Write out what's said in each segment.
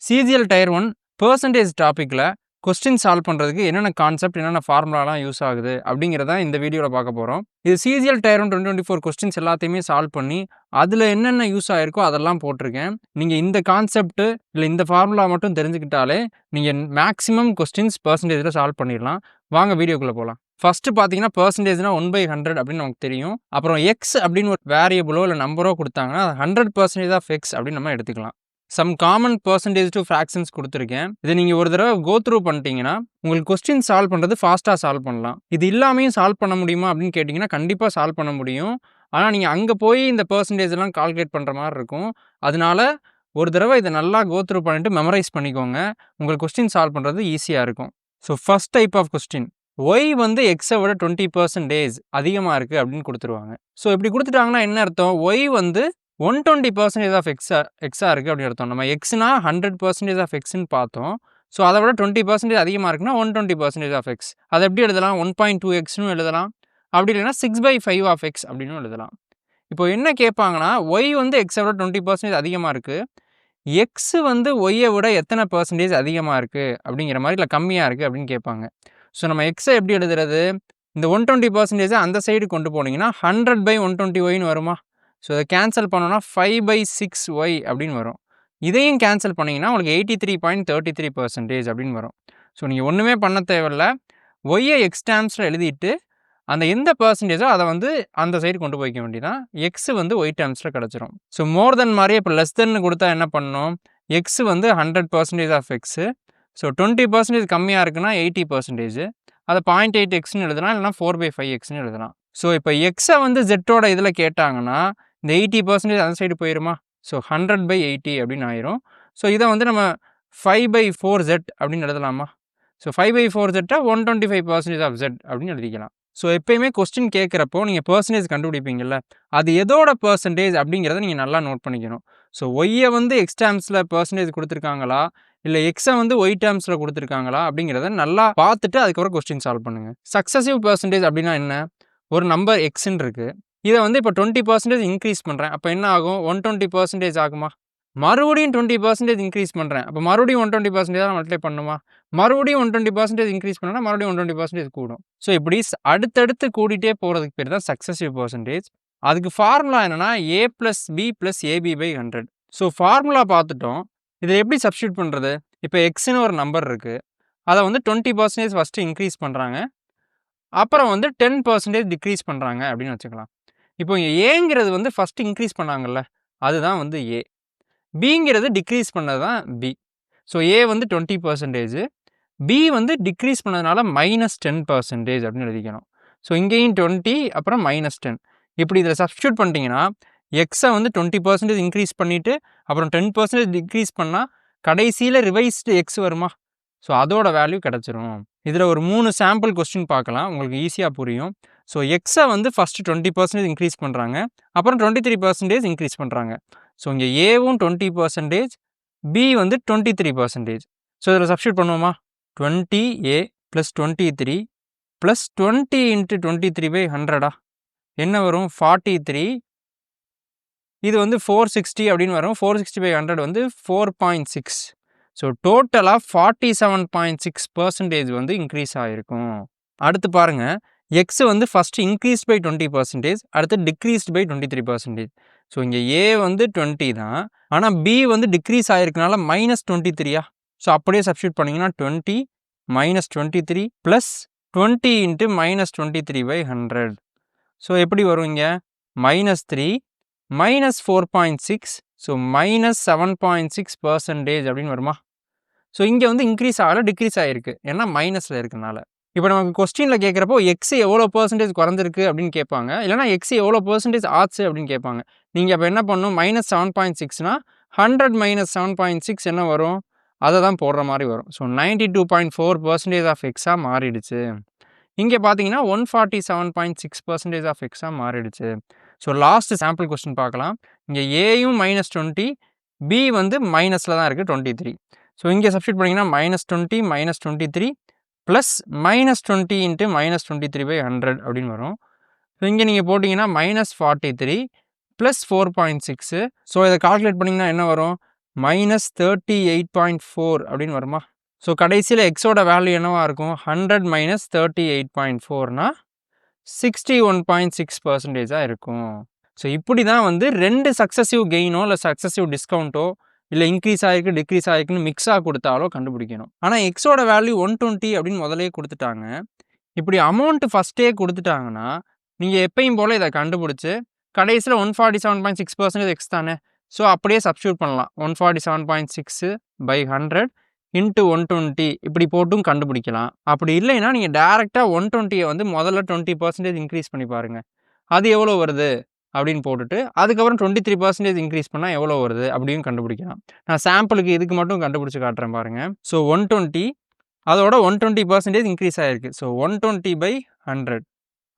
CGL Tier 1 percentage டாப்பிக்கில் question solve பண்ணுறதுக்கு என்னென்ன கான்செப்ட் என்னென்ன ஃபார்முலாலாம் யூஸ் ஆகுது அப்படிங்கிறத இந்த வீடியோவில் பார்க்க போகிறோம். இது CGL Tier 1 2024 கொஸ்டின்ஸ் எல்லாத்தையுமே சால்வ் பண்ணி அதில் என்னென்ன யூஸ் ஆகிருக்கோ அதெல்லாம் போட்டிருக்கேன். நீங்கள் இந்த கான்செப்ட்டு இல்லை இந்த ஃபார்முலா மட்டும் தெரிஞ்சுக்கிட்டாலே நீங்கள் மேக்ஸிமம் கொஸ்டின்ஸ் பெர்சன்டேஜில் சால்வ் பண்ணிடலாம். வாங்க வீடியோக்குள்ளே போகலாம். ஃபஸ்ட்டு பார்த்தீங்கன்னா பெர்சன்டேஜ்னா 1/100 அப்படின்னு நமக்கு தெரியும். அப்புறம் எக்ஸ் அப்படின்னு ஒரு வேரியபிளோ இல்லை நம்பரோ கொடுத்தாங்கன்னா 100% ஆஃப் எக்ஸ் அப்படின்னு நம்ம எடுத்துக்கலாம். Some common percentage to fractions கொடுத்துருக்கேன். இதை நீங்கள் ஒரு தடவை கோ த்ரூ பண்ணிட்டீங்கன்னா உங்களுக்கு கொஸ்டின் சால்வ் பண்ணுறது ஃபாஸ்ட்டாக சால்வ் பண்ணலாம். இது இல்லாமையும் சால்வ் பண்ண முடியுமா அப்படின்னு கேட்டிங்கன்னா கண்டிப்பாக சால்வ் பண்ண முடியும். ஆனால் நீங்கள் அங்கே போய் இந்த பெர்சன்டேஜ்லாம் கால்குலேட் பண்ணுற மாதிரி இருக்கும். அதனால ஒரு தடவை இதை நல்லா கோ த்ரூ பண்ணிட்டு மெமரைஸ் பண்ணிக்கோங்க. உங்களுக்கு கொஸ்டின் சால்வ் பண்ணுறது ஈஸியாக இருக்கும். So first type of question, y வந்து எக்ஸை விட 20% அதிகமாக இருக்குது அப்படின்னு கொடுத்துருவாங்க. ஸோ இப்படி கொடுத்துட்டாங்கன்னா என்ன அர்த்தம்? ஒய் வந்து 120% ஆஃப் எக்ஸாக இருக்குது அப்படின்னு அர்த்தம். நம்ம எக்ஸ்னா 100% ஆஃப் எக்ஸ்ன்னு பார்த்தோம். ஸோ அதை விட 20% அதிகமாக இருக்குன்னா 120% ஆஃப் எக்ஸ். அதை எப்படி எழுதலாம்? 1.2xன்னு எழுதலாம். அப்படி இல்லைன்னா 6/5 ஆஃப் எக்ஸ் அப்படின்னு எழுதலாம். இப்போ என்ன கேட்பாங்கன்னா, ஒய் வந்து எக்ஸை விட 20% அதிகமாக இருக்குது, எக்ஸ் வந்து ஒய்யை விட எத்தனை பெர்சன்டேஜ் அதிகமாக இருக்குது அப்படிங்கிற மாதிரி, இல்லை கம்மியாக இருக்குது அப்படின்னு கேட்பாங்க. ஸோ நம்ம எக்ஸை எப்படி எழுதுறது? இந்த 120% அந்த சைடு கொண்டு போனீங்கன்னா 100/120yன்னு வருமா? ஸோ இதை கேன்சல் பண்ணோன்னா 5/6y அப்படின்னு வரும். இதையும் கேன்சல் பண்ணிங்கன்னா உங்களுக்கு 83.33% அப்படின்னு வரும். ஸோ நீங்கள் ஒன்றுமே பண்ண தேவையில்ல. ஒய்யை எக்ஸ் டேர்ம்ஸில் எழுதிட்டு அந்த எந்த பெர்சன்டேஜோ அதை வந்து அந்த சைடு கொண்டு போய்க்க வேண்டியதான். எக்ஸ் வந்து ஒய் டேர்ம்ஸில் கிடச்சிரும். ஸோ மோர் தென் மாதிரியே இப்போ லெஸ் தென்னு கொடுத்தா என்ன பண்ணணும்? எக்ஸ் வந்து 100% ஆஃப் எக்ஸு. ஸோ 20% கம்மியாக இருக்குன்னா 80%. அதை 0.8xன்னு எழுதலாம், இல்லைனா 4/5xன்னு எழுதலாம். ஸோ இப்போ எக்ஸை வந்து ஜெட்டோட இதில் கேட்டாங்கன்னா இந்த 80% அந்த சைடு போயிருமா? ஸோ 100/80 அப்படின்னு ஆயிரும். ஸோ இதை வந்து நம்ம 5/4z அப்படின்னு எழுதலாமா? ஸோ 5/4z 125% ஆஃப் z அப்படின்னு எழுதிக்கலாம். ஸோ எப்பயுமே கொஸ்டின் கேட்குறப்போ நீங்கள் பெர்சன்டேஜ் கண்டுபிடிப்பீங்கள்ல, அது எதோட பெர்சன்டேஜ் அப்படிங்கிறத நீங்கள் நல்லா நோட் பண்ணிக்கணும். ஸோ ஒய்யை வந்து எக்ஸ் டேர்ம்ஸில் பெர்சன்டேஜ் கொடுத்துருக்காங்களா, இல்லை எக்ஸை வந்து ஒய் டேர்ம்ஸில் கொடுத்துருக்காங்களா அப்படிங்கிறத நல்லா பார்த்துட்டு அதுக்கப்புறம் கொஸ்டின் சால்வ் பண்ணுங்கள். சக்ஸசிவ் பெர்சன்டேஜ் அப்படின்னா என்ன? ஒரு நம்பர் எக்ஸ்ன்னு இருக்குது, இதை வந்து இப்போ 20% இன்க்ரீஸ் பண்ணுறேன், அப்போ என்ன ஆகும்? 120% ஆகுமா? மறுபடியும் 20% இன்க்ரீஸ் பண்ணுறேன், அப்போ மறுபடியும் 120% மல்டிப்ளை பண்ணுமா? மறுபடியும் 120% இன்க்ரீஸ் பண்ணால் மறுபடியும் 120% கூடும். ஸோ இப்படி அடுத்தடுத்து கூடிட்டே போகிறதுக்கு பேர் தான் சக்ஸசிவ் பெர்சன்டேஜ். அதுக்கு ஃபார்முலா என்னென்னா a + b + ab/100. So formula பார்த்துட்டோம். இதை எப்படி சப்ஸ்டியூட் பண்ணுறது? இப்போ எக்ஸ்ன்னு ஒரு நம்பர் இருக்குது, அதை வந்து 20% ஃபஸ்ட்டு இன்க்ரீஸ் பண்ணுறாங்க, அப்புறம் வந்து 10% டிக்ரீஸ் பண்ணுறாங்க அப்படின்னு வச்சுக்கலாம். இப்போ இங்கே ஏங்கிறது வந்து ஃபஸ்ட்டு இன்க்ரீஸ் பண்ணாங்கல்ல, அதுதான் வந்து ஏ. பிங்கிறது டிக்ரீஸ் பண்ணது தான் பி. ஸோ ஏ வந்து 20%, பி வந்து டிக்ரீஸ் பண்ணதுனால -10% அப்படின்னு எழுதிக்கணும். ஸோ இங்கேயும் 20 அப்புறம் -10. இப்படி இதில் சப்ஸ்டியூட் பண்ணிட்டீங்கன்னா எக்ஸை வந்து 20% இன்க்ரீஸ் பண்ணிவிட்டு அப்புறம் 10% டிக்ரீஸ் பண்ணால் கடைசியில் ரிவைஸ்டு எக்ஸ் வருமா? ஸோ அதோட வேல்யூ கிடச்சிரும். இதில் ஒரு 3 சாம்பிள் கொஸ்டின் பார்க்கலாம், உங்களுக்கு ஈஸியாக புரியும். ஸோ எக்ஸை வந்து ஃபஸ்ட்டு 20% இன்க்ரீஸ் பண்ணுறாங்க, அப்புறம் 23% இன்க்ரீஸ் பண்ணுறாங்க. ஸோ இங்கே ஏவும் 20%, பி வந்து 23%. ஸோ இதில் சப்ஸ்டியூட் பண்ணுவோமா? 20a + 23 + 20 × 23/100 என்ன வரும்? 43. இது வந்து 460 அப்படின்னு வரும். 460/100 வந்து 4.6. ஸோ டோட்டலாக 47.6% வந்து இன்க்ரீஸ் ஆகிருக்கும். அடுத்து பாருங்கள், எக்ஸ் வந்து ஃபஸ்ட்டு இன்க்ரீஸ் பை 20%, அடுத்து டிக்ரீஸ்ட் பை 23%. ஸோ இங்கே ஏ வந்து 20 தான், ஆனால் பி வந்து டிக்ரீஸ் ஆகிருக்கனால -23. ஸோ அப்படியே சப்ஸ்டியூட் பண்ணிங்கன்னா 20 - 23 + 20 × -23/100. ஸோ எப்படி வரும்? இங்கே -3 -4.6, ஸோ -7.6% அப்படின்னு வருமா? ஸோ இங்கே வந்து இன்க்ரீஸ் ஆகலை, டிக்ரீஸ் ஆகிருக்கு, ஏன்னா மைனஸில் இருக்கனால. இப்போ நமக்கு கொஸ்டினில் கேட்குறப்போ எக்ஸ் எவ்வளோ பெர்சன்டேஜ் குறைஞ்சிருக்கு அப்படின்னு கேட்பாங்க, இல்லைனா எக்ஸ் எவ்வளோ பெர்சன்டேஜ் ஆச்சு அப்படின்னு கேட்பாங்க. நீங்கள் அப்போ என்ன பண்ணணும்? -7.6னா 100 - 7.6 என்ன வரும்? அதை தான் போடுற மாதிரி வரும். ஸோ 92.4% ஆஃப் எக்ஸாக மாறிடுச்சு. இங்கே பார்த்தீங்கன்னா 147.6% ஆஃப் எக்ஸாக மாறிடுச்சு. ஸோ லாஸ்ட் சாம்பிள் கொஸ்டின் பார்க்கலாம். இங்கே ஏயும் -20, பி வந்து மைனஸில் தான் இருக்குது 23. ஸோ இங்கே சப்ஸ்டியூட் பண்ணிங்கன்னா -20 - 23 ப்ளஸ் -20 × -23/100 அப்படின்னு வரும். ஸோ இங்கே நீங்கள் போட்டிங்கன்னா -43 + 4.6. ஸோ இதை கால்குலேட் பண்ணிங்கன்னா என்ன வரும்? -38.4 அப்படின்னு வருமா? ஸோ கடைசியில் எக்ஸோட வேல்யூ என்னவா இருக்கும்? 100 - 38.4னா 61.6% இருக்கும். ஸோ இப்படி தான் வந்து 2 சக்ஸசிவ் கெயினோ இல்லை சக்ஸசிவ் டிஸ்கவுண்ட்டோ இல்லை இன்க்ரீஸ் ஆகிருக்கு டிக்ரீஸ் ஆகிருக்குன்னு மிக்ஸாக கொடுத்தாலோ கண்டுபிடிக்கணும். ஆனால் எக்ஸோட வேல்யூ 120 அப்படின்னு முதலே கொடுத்துட்டாங்க. இப்படி அமௌண்ட் ஃபஸ்ட்டே கொடுத்துட்டாங்கன்னா நீங்கள் எப்பயும் போல் இதை கண்டுபிடிச்சி கடைசியில் 147.6% எக்ஸ் தானே, ஸோ அப்படியே சப்ஸ்டியூட் பண்ணலாம். 147.6/100 × 120 இப்படி போட்டும் கண்டுபிடிக்கலாம். அப்படி இல்லைன்னா நீங்கள் டேரெக்டாக 120 வந்து முதல்ல 20% இன்க்ரீஸ் பண்ணி பாருங்கள், அது எவ்வளோ வருது அப்படின்னு போட்டுட்டு அதுக்கப்புறம் 23% இன்க்ரீஸ் பண்ணால் எவ்வளோ வருது அப்படியும் கண்டுபிடிக்கலாம். நான் சாம்பிளுக்கு இதுக்கு மட்டும் கண்டுபிடிச்சி காட்டுறேன் பாருங்கள். ஸோ 120 அதோட 120% இன்க்ரீஸ் ஆகிருக்கு. ஸோ 120/100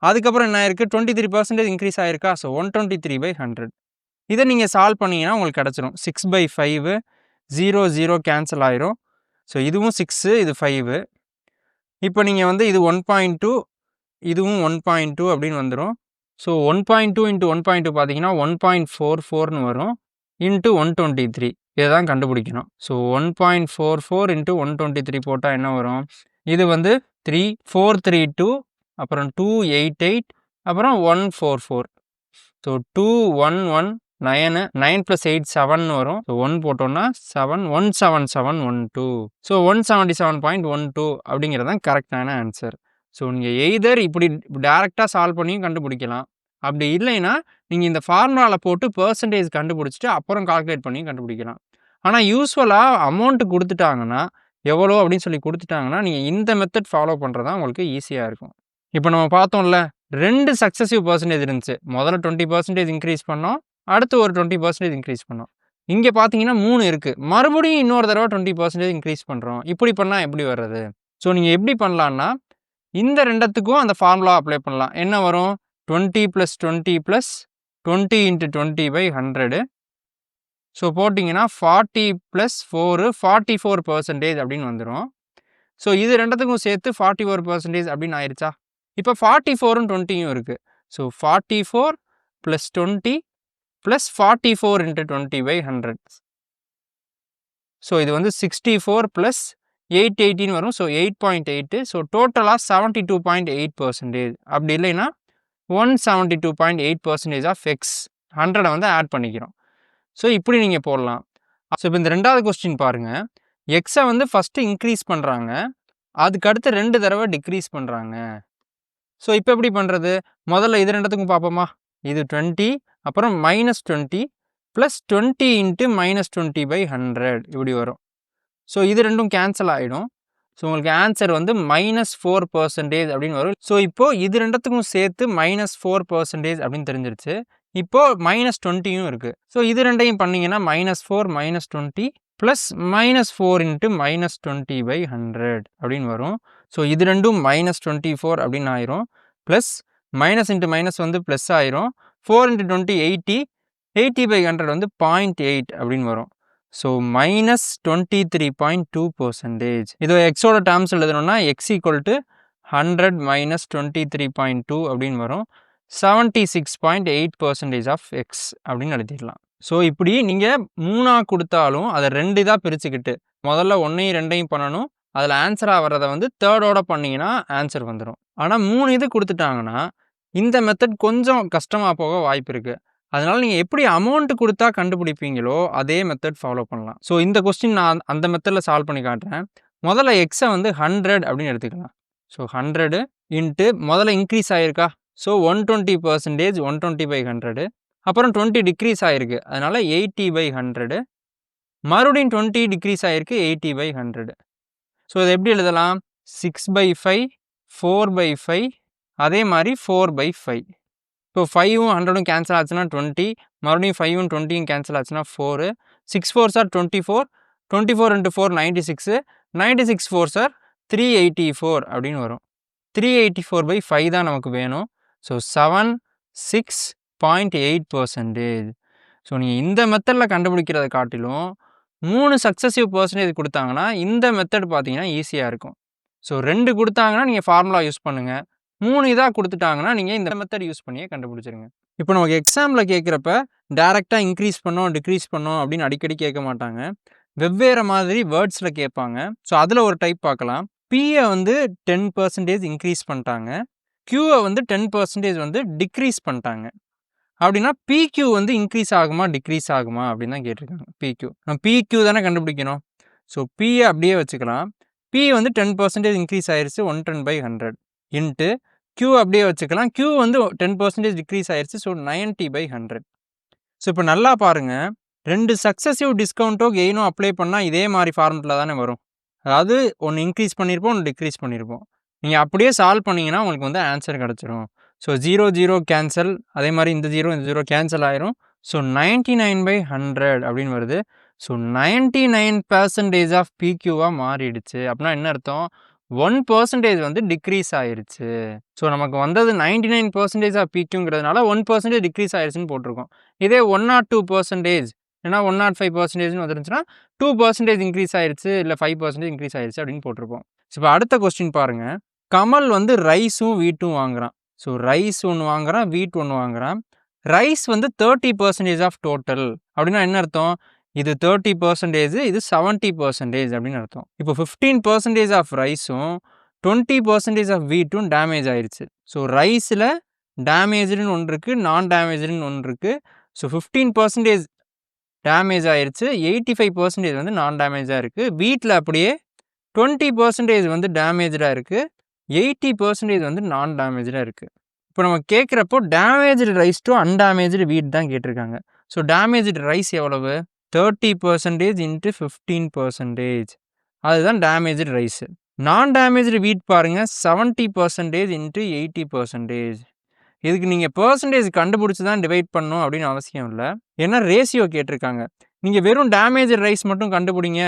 அதுக்கப்புறம் என்ன ஆயிருக்கு? 23% இன்க்ரீஸ் ஆகிருக்கா? ஸோ 123/100 இதை நீங்கள் சால்வ் பண்ணிங்கன்னா உங்களுக்கு கிடச்சிரும். 6/5 0 0 கேன்சல் ஆயிரும். ஸோ இதுவும் 6 இது 5. இப்போ நீங்கள் வந்து இது 1.2 இதுவும் 1.2 அப்படின்னு வந்துடும். ஸோ 1.2 × 1.2 பார்த்தீங்கன்னா 1.44ன்னு வரும் இன்ட்டு 123 இதை தான் கண்டுபிடிக்கணும். ஸோ 1.44 × 123 போட்டால் என்ன வரும்? இது வந்து 3432 அப்புறம் 288 அப்புறம் 144. ஸோ 211 9 + 8 7ன்னு வரும். ஸோ 1 போட்டோம்னா 7 17712. ஸோ 177.12 அப்படிங்கிறது தான் கரெக்டான ஆன்சர். ஸோ நீங்கள் எய்தர் இப்படி டேரெக்டாக சால்வ் பண்ணியும் கண்டுபிடிக்கலாம், அப்படி இல்லைன்னா நீங்கள் இந்த ஃபார்முலாவில் போட்டு பர்சன்டேஜ் கண்டுபிடிச்சிட்டு அப்புறம் கால்குலேட் பண்ணியும் கண்டுபிடிக்கலாம். ஆனால் யூஸ்வலாக அமௌண்ட்டு கொடுத்துட்டாங்கன்னா எவ்வளோ அப்படின்னு சொல்லி கொடுத்துட்டாங்கன்னா நீங்கள் இந்த மெத்தட் ஃபாலோ பண்ணுறது தான் உங்களுக்கு ஈஸியாக இருக்கும். இப்போ நம்ம பார்த்தோம்ல 2 சக்ஸசிவ் பர்சன்டேஜ் இருந்துச்சு. முதல்ல 20% இன்க்ரீஸ் பண்ணோம், அடுத்து ஒரு 20% இன்க்ரீஸ் பண்ணோம். இங்கே பார்த்தீங்கன்னா 3 இருக்குது, மறுபடியும் இன்னொரு தடவை 20% இன்க்ரீஸ் பண்ணுறோம். இப்படி பண்ணால் எப்படி வர்றது? ஸோ நீங்கள் எப்படி பண்ணலான்னா இந்த ரெண்டுத்துக்கும் அந்த ஃபார்முலா அப்ளை பண்ணலாம். என்ன வரும்? 20 + 20 + 20 × 20/100. ஸோ போட்டிங்கன்னா 40 + 4 44% அப்படின்னு வந்துடும். ஸோ இது ரெண்டுத்துக்கும் சேர்த்து 44% அப்படின்னு ஆயிடுச்சா? இப்போ 44ம் 20யும் இருக்குது. ஸோ 44 + 20 + 44 × 20/100. ஸோ இது வந்து 64 + 818 வரும். ஸோ 8.8. ஸோ டோட்டலாக 72.8%. அப்படி இல்லைன்னா 172.8% ஆஃப் எக்ஸ் 100 வந்து ஆட் பண்ணிக்கிறோம். ஸோ இப்படி நீங்கள் போடலாம். ஸோ இப்போ இந்த ரெண்டாவது கொஸ்டின் பாருங்கள். எக்ஸை வந்து ஃபஸ்ட்டு இன்க்ரீஸ் பண்ணுறாங்க, அதுக்கடுத்து 2 தடவை டிக்ரீஸ் பண்ணுறாங்க. ஸோ இப்போ எப்படி பண்ணுறது? முதல்ல இது ரெண்டுத்துக்கும் பார்ப்போமா? இது 20 அப்புறம் -20 + 20 × -20/100 இப்படி வரும். ஸோ இது ரெண்டும் கேன்சல் ஆகிடும். ஸோ உங்களுக்கு ஆன்சர் வந்து -4% அப்படின்னு வரும். ஸோ இப்போது இது ரெண்டுத்துக்கும் சேர்த்து -4% அப்படின்னு தெரிஞ்சிருச்சு. இப்போது -20யும் இருக்குது. ஸோ இது ரெண்டையும் பண்ணிங்கன்னா -4 - 20 + -4 × -20/100 அப்படின்னு வரும். ஸோ இது ரெண்டும் -24 அப்படின்னு ஆயிரும். ப்ளஸ் மைனஸ் இன்ட்டு மைனஸ் வந்து ப்ளஸ் ஆயிரும். 4 × 20 80 80/100 வந்து 0.8 அப்படின்னு வரும். ஸோ -23.2%. இதோ எக்ஸோட டேர்ம்ஸ் எழுதணும்னா x = 100 - 23.2 அப்படின்னு வரும். 76.8% ஆஃப் எக்ஸ் அப்படின்னு எழுதிடலாம். ஸோ இப்படி நீங்கள் 3ஆக கொடுத்தாலும் அதை 2 இதாக பிரிச்சுக்கிட்டு முதல்ல 1ஐயும் 2ஐயும் பண்ணணும். அதில் ஆன்சராக வர்றதை வந்து தேர்டோட பண்ணிங்கன்னா ஆன்சர் வந்துடும். ஆனால் 3 இது கொடுத்துட்டாங்கன்னா இந்த மெத்தட் கொஞ்சம் கஷ்டமாக போக வாய்ப்பு இருக்குது. அதனால் நீங்கள் எப்படி அமௌண்ட்டு கொடுத்தா கண்டுபிடிப்பீங்களோ அதே மெத்தட் ஃபாலோ பண்ணலாம். ஸோ இந்த கொஸ்டின் நான் அந்த மெத்தடில் சால்வ் பண்ணி காட்டுறேன். முதல்ல எக்ஸை வந்து 100 அப்படின்னு எடுத்துக்கலாம். ஸோ 100 இன்ட்டு முதல்ல இன்க்ரீஸ் ஆகிருக்கா? ஸோ 120% 120/100. அப்புறம் 20 டிக்ரீஸ் ஆகிருக்கு, அதனால் 80/100. மறுபடியும் 20 டிக்ரீஸ் ஆகிருக்கு, 80/100. ஸோ இதை எப்படி எழுதலாம்? 6/5 4/5 அதே மாதிரி 4/5. இப்போ 5ம் 100ம் கேன்சல் ஆச்சுன்னா 20, மறுபடியும் 5ம் 20யும் கேன்சல் ஆச்சுன்னா 4. 6 4s are 24, 24 × 4 96, 96 4s are 384 அப்படின்னு வரும். 384/5 தான் நமக்கு வேணும். ஸோ 76.8%. ஸோ நீங்கள் இந்த மெத்தடில் கண்டுபிடிக்கிறத காட்டிலும் 3 சக்ஸசிவ் பர்சன்டேஜ் கொடுத்தாங்கன்னா இந்த மெத்தட் பார்த்தீங்கன்னா ஈஸியாக இருக்கும். ஸோ 2 கொடுத்தாங்கன்னா நீங்கள் ஃபார்முலா யூஸ் பண்ணுங்கள், 3 இதா குடுத்துட்டாங்கன்னா, நீங்க இந்த மெத்தட் யூஸ் பண்ணியே கண்டுபிடிச்சிருங்க. இப்போ நமக்கு எக்ஸாம்ல கேட்கிறப்ப, டைரக்ட்டா இன்கிரீஸ் பண்ணோம், டிக்ரீஸ் பண்ணோம் அப்படின்னு அடிக்கடி கேட்க மாட்டாங்க. வெவ்வேறு மாதிரி வேர்ட்ஸ்ல கேட்பாங்க. ஸோ அதில ஒரு டைப் பார்க்கலாம். Pய வந்து 10% இன்கிரீஸ் பண்ணிட்டாங்க. Qவ வந்து 10% வந்து டிக்ரீஸ் பண்ணிட்டாங்க. அப்படின்னா PQ வந்து இன்கிரீஸ் ஆகுமா, டிக்ரீஸ் ஆகுமா அப்படின்னு தான் கேட்டிருக்காங்க. PQ. நம்ம PQ தானே கண்டுபிடிக்கணும். ஸோ Pய அப்படியே வச்சுக்கலாம். P வந்து 10% இன்கிரீஸ் ஆயிருச்சு 110/100 இன்ட்டு Q அப்படியே வச்சுக்கலாம். Q வந்து 10% டிக்ரீஸ் ஆயிருச்சு. ஸோ 90/100. ஸோ இப்போ நல்லா பாருங்க. 2 சக்சஸிவ் டிஸ்கவுண்ட்டோ கெயினோ அப்ளை பண்ணால் இதே மாதிரி ஃபார்மெட்டில் தானே வரும். அதாவது ஒன்று இன்க்ரீஸ் பண்ணியிருப்போம், ஒன்று டிக்ரீஸ் பண்ணியிருப்போம். நீங்கள் அப்படியே சால்வ் பண்ணிங்கன்னா உங்களுக்கு வந்து ஆன்சர் கிடச்சிரும். ஸோ 0 0 கேன்சல், அதே மாதிரி இந்த 0 கேன்சல் ஆயிரும். ஸோ 99/100 அப்படின்னு வருது. ஸோ 99% ஆஃப் PQவாக மாறிடுச்சு. அப்படின்னா என்ன அர்த்தம்? 1% வந்து டிக்ரீஸ் ஆயிருச்சு. ஸோ நமக்கு வந்தது 99% ஆஃப் PQங்கிறதுனால 1% டிக்ரீஸ் ஆயிருச்சுன்னு போட்டிருக்கோம். இதே 102% ஏன்னா 105%ன்னு வந்துருந்துச்சுன்னா 2% இன்க்ரீஸ் ஆயிருச்சு, இல்லை 5% இன்க்ரீஸ் ஆயிருச்சு அப்படின்னு போட்டிருப்போம். ஸோ இப்போ அடுத்த கொஸ்டின் பாருங்க. கமல் வந்து ரைஸும் வீட்டும் வாங்குறான். ஸோ ரைஸ் ஒன்று வாங்குறான், வீட் ஒன்று வாங்குறான். ரைஸ் வந்து 30% ஆஃப் டோட்டல் அப்படின்னா என்ன அர்த்தம்? இது 30%, இது 70% அப்படின்னு அர்த்தம். இப்போ 15% ஆஃப் ரைஸும் 20% ஆஃப் வீட்டும் டேமேஜ் ஆயிடுச்சு. ஸோ ரைஸில் டேமேஜ்டுன்னு ஒன்று இருக்குது, நான் டேமேஜ்டுன்னு ஒன்று இருக்குது. ஸோ 15% டேமேஜ் ஆயிடுச்சு, 85% வந்து நான் டேமேஜாக இருக்குது. வீட்டில் அப்படியே 20% வந்து டேமேஜாக இருக்குது, 80% வந்து நான் டேமேஜாக இருக்குது. இப்போ நம்ம கேட்குறப்போ டேமேஜ்டு ரைஸ் டு அன்டேமேஜ்டு வீட் தான் கேட்டிருக்காங்க. ஸோ டேமேஜ்டு ரைஸ் எவ்வளவு? 30% இன்ட்டு 15%. அதுதான் டேமேஜ்டு ரைஸு. நான் டேமேஜ்டு வீட் பாருங்கள், 70% இன்ட்டு 80%. இதுக்கு நீங்கள் பெர்சன்டேஜ் கண்டுபிடிச்சி தான் டிவைட் பண்ணணும் அப்படின்னு அவசியம் இல்லை. ஏன்னா ரேஷியோ கேட்டிருக்காங்க. நீங்கள் வெறும் டேமேஜ் ரைஸ் மட்டும் கண்டுபிடிங்க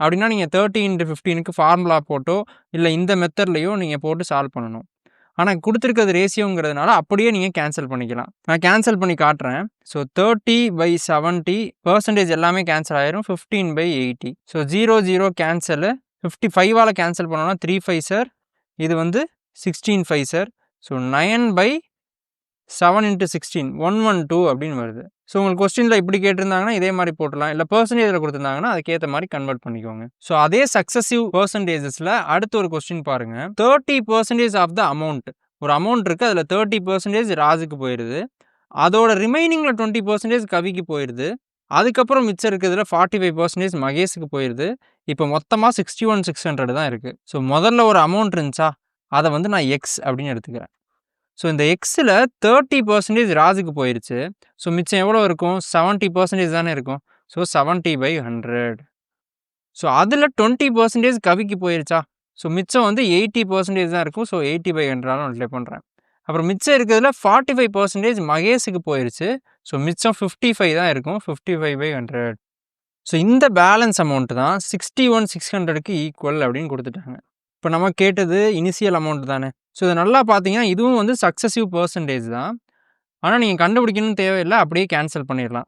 அப்படின்னா நீங்கள் 30/15க்கு ஃபார்முலா போட்டோ இல்லை இந்த மெத்தட்லையோ நீங்கள் போட்டு சால்வ் பண்ணணும். ஆனால் கொடுத்துருக்கிறது ரேஷியோங்கிறதுனால அப்படியே நீங்கள் கேன்சல் பண்ணிக்கலாம். நான் கேன்சல் பண்ணி காட்டுறேன். ஸோ 30/70% எல்லாமே கேன்சல் ஆயிரும். 15/80. So 0 0 cancel. 55ஆல் கேன்சல் பண்ணோன்னா 3 5 சார், இது வந்து 16 5 சார். ஸோ 9/7 × 16 112 அப்படின்னு வருது. ஸோ உங்களுக்கு கொஸ்டினில் இப்படி கேட்டிருந்தாங்கன்னா இதே மாதிரி போட்டலாம், இல்லை பெர்சன்டேஜில் கொடுத்துருந்தாங்கன்னா அதுக்கேற்ற மாதிரி கன்வெர்ட் பண்ணிக்கோங்க. ஸோ அதே சக்ஸசிவ் பெர்சன்டேஜஸில் அடுத்து ஒரு கொஸ்டின் பாருங்கள். 30% ஆஃப் த அமௌண்ட், ஒரு அமௌண்ட் இருக்குது, அதில் 30% ராஜுக்கு போயிடுது, அதோட ரிமைனிங்கில் 20% கவிக்கு போயிடுது, அதுக்கப்புறம் மிச்சம் இருக்கிறதுல 45% மகேஷுக்கு போயிடுது. இப்போ மொத்தமாக 61,600 தான் இருக்குது. ஸோ முதல்ல ஒரு அமௌண்ட் இருந்துச்சா, அதை வந்து நான் எக்ஸ் அப்படின்னு எடுத்துக்கிறேன். ஸோ இந்த எக்ஸில் 30% ராஜுக்கு போயிடுச்சு. ஸோ மிச்சம் எவ்வளோ இருக்கும்? 70% தானே இருக்கும். ஸோ 70/100. ஸோ அதில் 20% கவிக்கு போயிடுச்சா? ஸோ மிச்சம் வந்து 80% தான் இருக்கும். ஸோ 80/100 மல்டிப்ளை பண்ணுறேன். அப்புறம் மிச்சம் இருக்கிறதுல 45% மகேஷுக்கு போயிடுச்சு. ஸோ மிச்சம் 55 தான் இருக்கும். 55/100. ஸோ இந்த பேலன்ஸ் அமௌண்ட் தான் 61,600க்கு ஈக்குவல் அப்படின்னு கொடுத்துட்டாங்க. இப்போ நம்ம கேட்டது இனிஷியல் அமௌண்ட் தானே. ஸோ இதை நல்லா பார்த்தீங்கன்னா இதுவும் வந்து சக்ஸசிவ் பெர்சன்டேஜ் தான். ஆனால் நீங்கள் கண்டுபிடிக்கணும்னு தேவையில்லை, அப்படியே கேன்சல் பண்ணிடலாம்.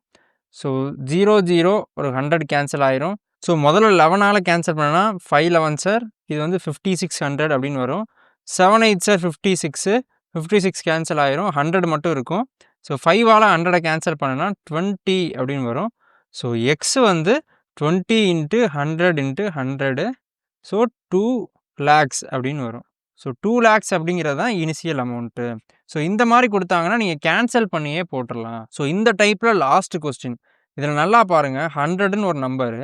ஸோ 0 0 ஒரு 100 கேன்சல் ஆயிரும். ஸோ முதல்ல 11ஆல் கேன்சல் பண்ணனா 5 11 சார், இது வந்து 5600 அப்படின்னு வரும். 7 8 சார் 56, 56 கேன்சல் ஆயிரும், 100 மட்டும் இருக்கும். ஸோ 5ஆல் 100 கேன்சல் பண்ணனா 20 அப்படின்னு வரும். ஸோ எக்ஸ் வந்து 20 × 100 × 100. ஸோ 2 lakhs அப்படின்னு வரும். ஸோ 2 lakhs அப்படிங்கிறது தான் இனிஷியல் அமௌண்ட்டு. ஸோ இந்த மாதிரி கொடுத்தாங்கன்னா நீங்கள் கேன்சல் பண்ணியே போட்டுடலாம். ஸோ இந்த டைப்பில் லாஸ்ட் கொஸ்டின் இதில் நல்லா பாருங்கள். 100ன்னு ஒரு நம்பரு,